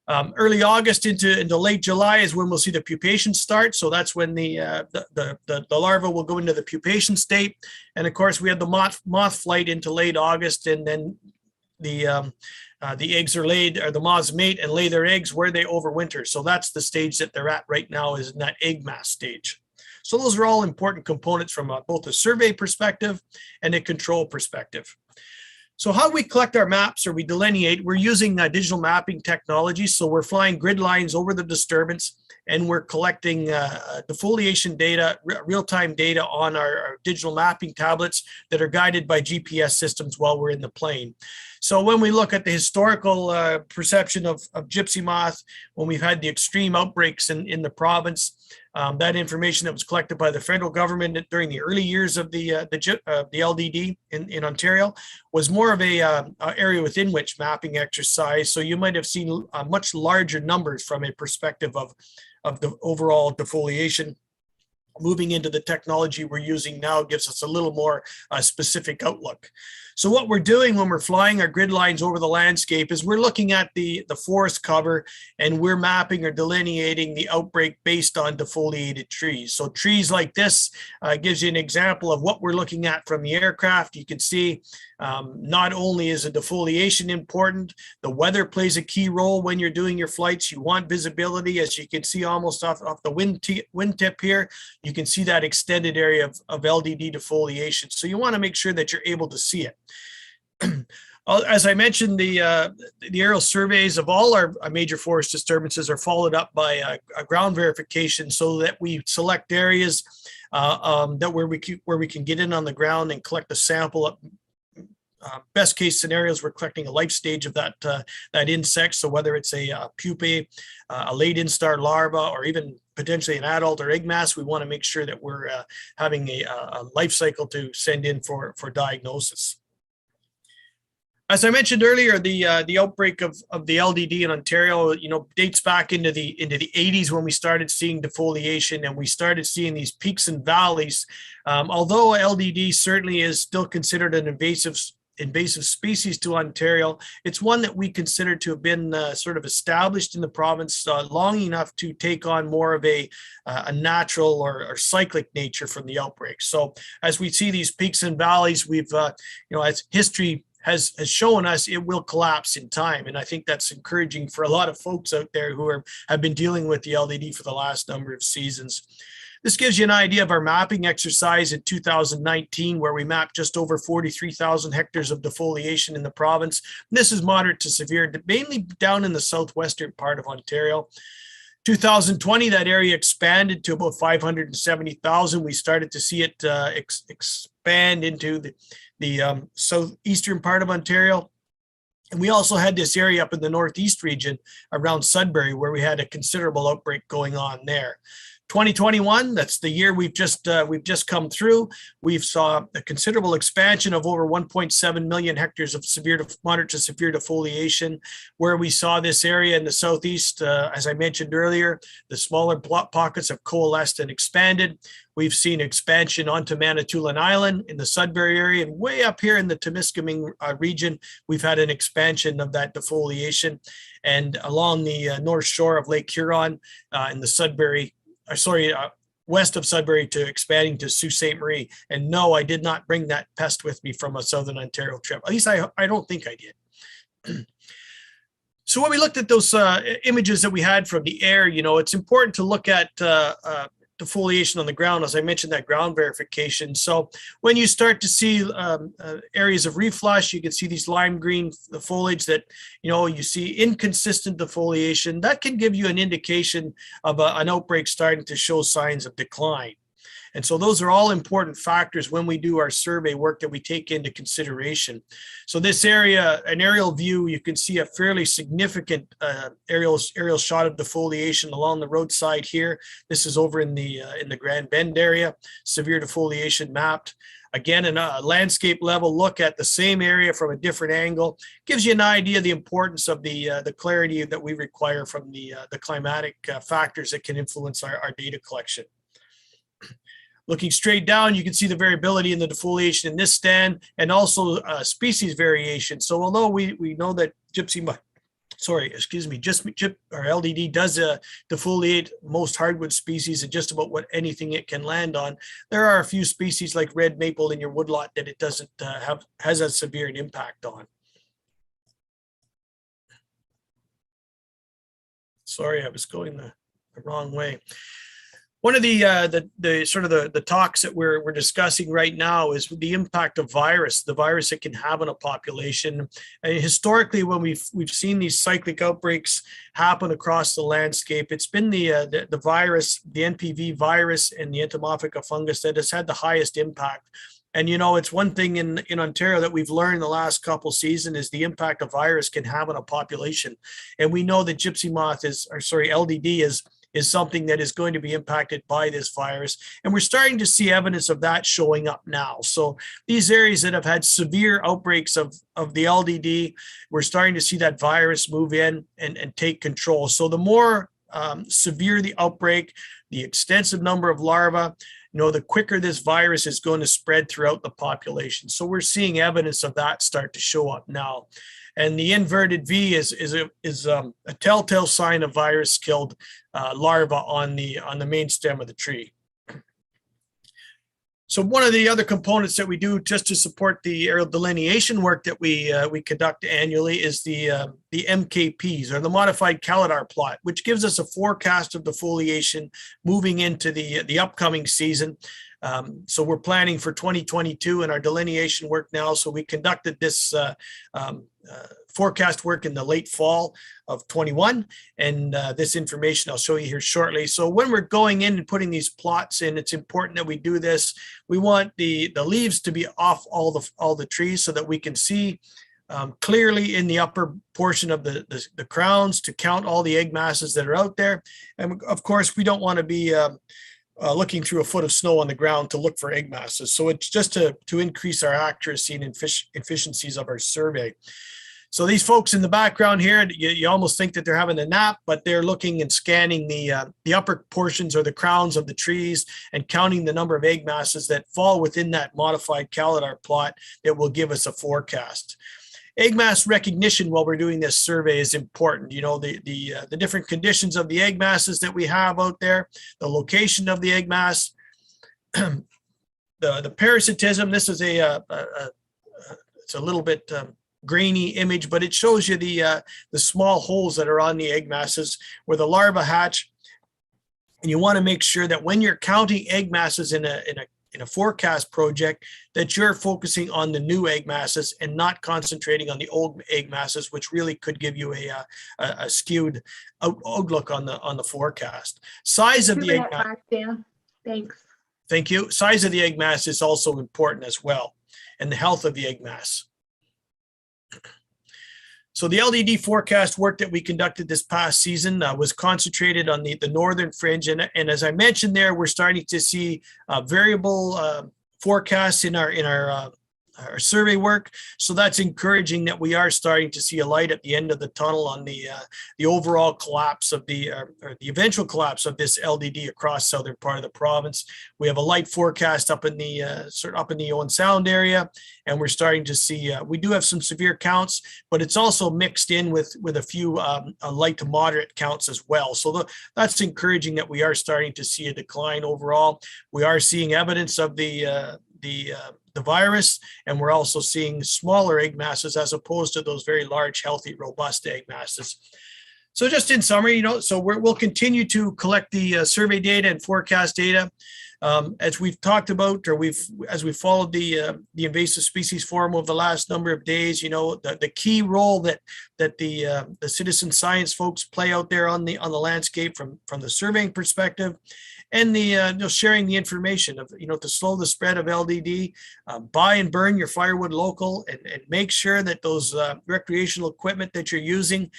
Early August into late July is when we'll see the pupation start. So that's when the larva will go into the pupation state. And of course, we have the moth flight into late August, and then the eggs are laid, or the moths mate and lay their eggs where they overwinter. So that's the stage that they're at right now, is in that egg mass stage. So those are all important components from both a survey perspective and a control perspective. So how we collect our maps, or we delineate, we're using digital mapping technology. So we're flying grid lines over the disturbance, and we're collecting defoliation data, real-time data on our digital mapping tablets that are guided by GPS systems while we're in the plane. So when we look at the historical perception of gypsy moth, when we've had the extreme outbreaks in the province, that information that was collected by the federal government during the early years of the LDD in Ontario was more of a area within which mapping exercise. So you might have seen much larger numbers from a perspective of the overall defoliation. Moving into the technology we're using now gives us a little more specific outlook. So what we're doing when we're flying our grid lines over the landscape is we're looking at the forest cover, and we're mapping or delineating the outbreak based on defoliated trees. So trees like this gives you an example of what we're looking at from the aircraft. You can see not only is the defoliation important, the weather plays a key role when you're doing your flights. You want visibility, as you can see almost off the wind tip here. You can see that extended area of LDD defoliation. So you want to make sure that you're able to see it. As I mentioned, the aerial surveys of all our major forest disturbances are followed up by a ground verification, so that we select areas that where we can get in on the ground and collect a sample. Best case scenarios, we're collecting a life stage of that insect. So whether it's a pupae, a late instar larva, or even potentially an adult or egg mass, we want to make sure that we're having a life cycle to send in for diagnosis. As I mentioned earlier, the outbreak of the LDD in Ontario, dates back into the 80s when we started seeing defoliation, and we started seeing these peaks and valleys. Although LDD certainly is still considered an invasive species to Ontario, it's one that we consider to have been sort of established in the province long enough to take on more of a natural or cyclic nature from the outbreak. So as we see these peaks and valleys, we've as history has shown us, it will collapse in time. And I think that's encouraging for a lot of folks out there who have been dealing with the LDD for the last number of seasons. This gives you an idea of our mapping exercise in 2019, where we mapped just over 43,000 hectares of defoliation in the province. And this is moderate to severe, mainly down in the southwestern part of Ontario. 2020, that area expanded to about 570,000. We started to see it expand into the southeastern part of Ontario. And we also had this area up in the northeast region around Sudbury, where we had a considerable outbreak going on there. 2021, that's the year we've just come through. We've saw a considerable expansion of over 1.7 million hectares of moderate to severe defoliation, where we saw this area in the southeast, as I mentioned earlier, the smaller pockets have coalesced and expanded. We've seen expansion onto Manitoulin Island in the Sudbury area, and way up here in the Temiskaming region, we've had an expansion of that defoliation. And along the north shore of Lake Huron in the Sudbury, west of Sudbury, to expanding to Sault Ste. Marie. And no, I did not bring that pest with me from a Southern Ontario trip. At least I don't think I did. So when we looked at those images that we had from the air, it's important to look at defoliation on the ground. As I mentioned, that ground verification. So when you start to see areas of reflush, you can see these lime green foliage that, you see inconsistent defoliation. That can give you an indication of an outbreak starting to show signs of decline. And so those are all important factors when we do our survey work that we take into consideration. So this area, an aerial view, you can see a fairly significant aerial shot of defoliation along the roadside here. This is over in the Grand Bend area, severe defoliation mapped. Again, in a landscape level look at the same area from a different angle gives you an idea of the importance of the clarity that we require from the climatic factors that can influence our data collection. Looking straight down, you can see the variability in the defoliation in this stand, and also species variation. So although we know that LDD does defoliate most hardwood species and just about anything it can land on, there are a few species like red maple in your woodlot that it doesn't has as severe an impact on. Sorry, I was going the wrong way. One of the talks that we're discussing right now is the impact of the virus it can have on a population. Historically, when we've seen these cyclic outbreaks happen across the landscape, it's been the virus, the NPV virus and the entomophica fungus that has had the highest impact. And it's one thing in Ontario that we've learned the last couple seasons is the impact a virus can have on a population. And we know that gypsy moth LDD is something that is going to be impacted by this virus. And we're starting to see evidence of that showing up now. So these areas that have had severe outbreaks of the LDD, we're starting to see that virus move in and take control. So the more severe the outbreak, the extensive number of larvae, the quicker this virus is going to spread throughout the population. So we're seeing evidence of that start to show up now. And the inverted V is a telltale sign of virus-killed larva on the main stem of the tree. So one of the other components that we do just to support the aerial delineation work that we conduct annually is the MKPs, or the modified Calidar plot, which gives us a forecast of defoliation moving into the upcoming season. So we're planning for 2022 in our delineation work now. So we conducted this forecast work in the late fall of 21, and this information I'll show you here shortly. So when we're going in and putting these plots in, it's important that we do this. We want the leaves to be off all the trees so that we can see clearly in the upper portion of the crowns to count all the egg masses that are out there. And of course, we don't want to be looking through a foot of snow on the ground to look for egg masses. So it's just to increase our accuracy and efficiencies of our survey. So these folks in the background here, you almost think that they're having a nap, but they're looking and scanning the upper portions or the crowns of the trees and counting the number of egg masses that fall within that modified calendar plot that will give us a forecast. Egg mass recognition while we're doing this survey is important. You know, the different conditions of the egg masses that we have out there, the location of the egg mass, the parasitism. This is it's a little bit grainy image, but it shows you the small holes that are on the egg masses where the larvae hatch. And you want to make sure that when you're counting egg masses in a forecast project, that you're focusing on the new egg masses and not concentrating on the old egg masses, which really could give you a skewed outlook on the forecast. Size of the egg mass. Thanks. Thank you. Size of the egg mass is also important as well, and the health of the egg mass. So the LDD forecast work that we conducted this past season was concentrated on the northern fringe. And as I mentioned there, we're starting to see variable forecasts in our survey work. So that's encouraging that we are starting to see a light at the end of the tunnel on the overall collapse of or the eventual collapse of this LDD across southern part of the province. We have a light forecast up in the Owen Sound area, and we're starting to see, we do have some severe counts, but it's also mixed in with a few light to moderate counts as well. So that's encouraging that we are starting to see a decline overall. We are seeing evidence of the virus, and we're also seeing smaller egg masses as opposed to those very large, healthy, robust egg masses. So just in summary, so we'll continue to collect the survey data and forecast data. As we've talked about, or as we followed the invasive species forum over the last number of days, the key role that the citizen science folks play out there on the landscape from the surveying perspective, and the sharing the information of to slow the spread of LDD, buy and burn your firewood local, and make sure that those recreational equipment that you're using,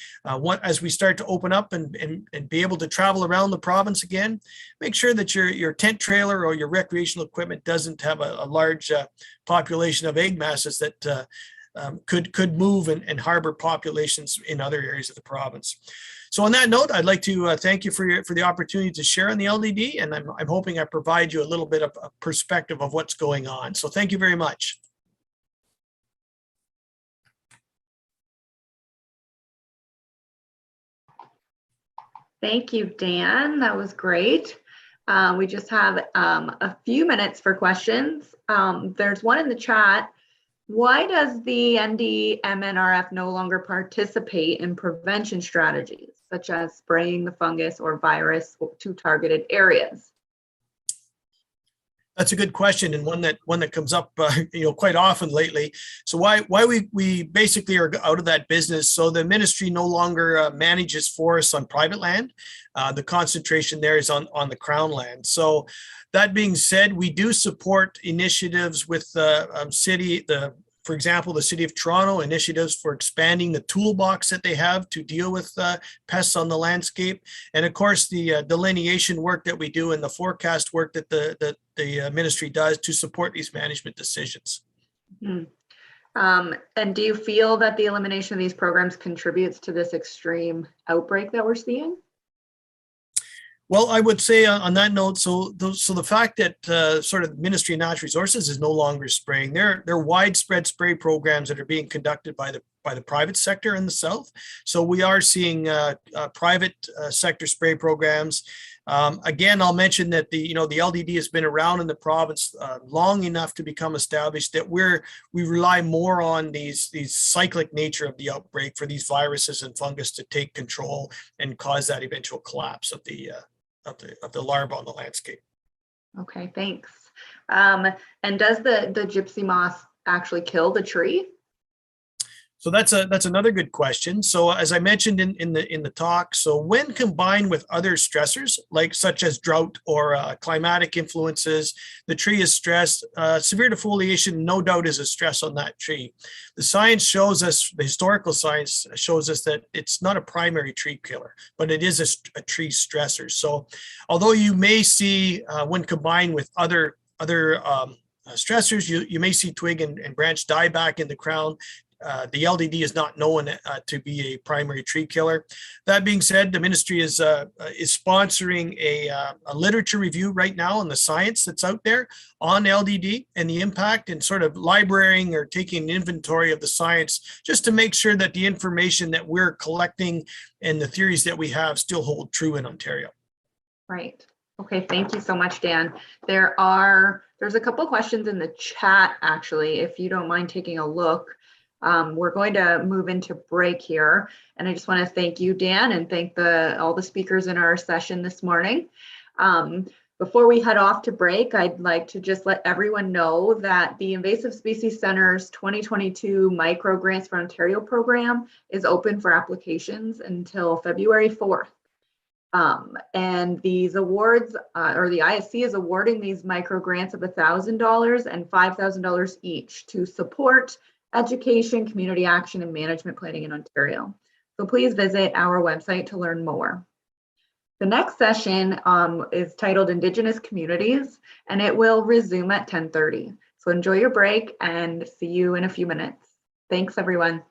as we start to open up and be able to travel around the province again, make sure that your tent trailer or your recreational equipment doesn't have a large population of egg masses that could move and harbor populations in other areas of the province. So on that note, I'd like to thank you for the opportunity to share on the LDD, and I'm hoping I provide you a little bit of a perspective of what's going on. So thank you very much. Thank you, Dan. That was great. We just have a few minutes for questions. There's one in the chat. Why does the Mnrf no longer participate in prevention strategies, such as spraying the fungus or virus to targeted areas? That's a good question, and one that comes up quite often lately. So why we basically are out of that business. So the ministry no longer manages forests on private land. The concentration there is on the Crown land. So that being said, we do support initiatives with for example, the City of Toronto, initiatives for expanding the toolbox that they have to deal with pests on the landscape. And of course, the delineation work that we do and the forecast work that the ministry does to support these management decisions. Mm-hmm. And do you feel that the elimination of these programs contributes to this extreme outbreak that we're seeing? Well, I would say on that note, so the fact that sort of the Ministry of Natural Resources is no longer spraying, there are widespread spray programs that are being conducted by the private sector in the South. So we are seeing private sector spray programs. Again, I'll mention that the LDD has been around in the province long enough to become established that we rely more on these cyclic nature of the outbreak for these viruses and fungus to take control and cause that eventual collapse of the larva on the landscape. Okay, thanks. And does the gypsy moth actually kill the tree? So that's another good question. So as I mentioned in the talk, so when combined with other stressors, like such as drought or climatic influences, the tree is stressed. Severe defoliation, no doubt, is a stress on that tree. The science shows us, the historical science shows us that it's not a primary tree killer, but it is a tree stressor. So although you may see when combined with other stressors, you may see twig and branch die back in the crown. The LDD is not known to be a primary tree killer. That being said, the ministry is sponsoring a literature review right now on the science that's out there on LDD and the impact, and sort of librarying or taking an inventory of the science just to make sure that the information that we're collecting and the theories that we have still hold true in Ontario. Right. Okay, thank you so much, Dan. There's a couple questions in the chat, actually, if you don't mind taking a look. We're going to move into break here, and I just want to thank you, Dan, and thank all the speakers in our session this morning. Before we head off to break, I'd like to just let everyone know that the Invasive Species Center's 2022 Micro Grants for Ontario program is open for applications until February 4th. And these awards, or the ISC is awarding these micro grants of $1,000 and $5,000 each to support education, community action, and management planning in Ontario. So please visit our website to learn more. The next session is titled Indigenous Communities, and it will resume at 10:30. So enjoy your break and see you in a few minutes. Thanks, everyone.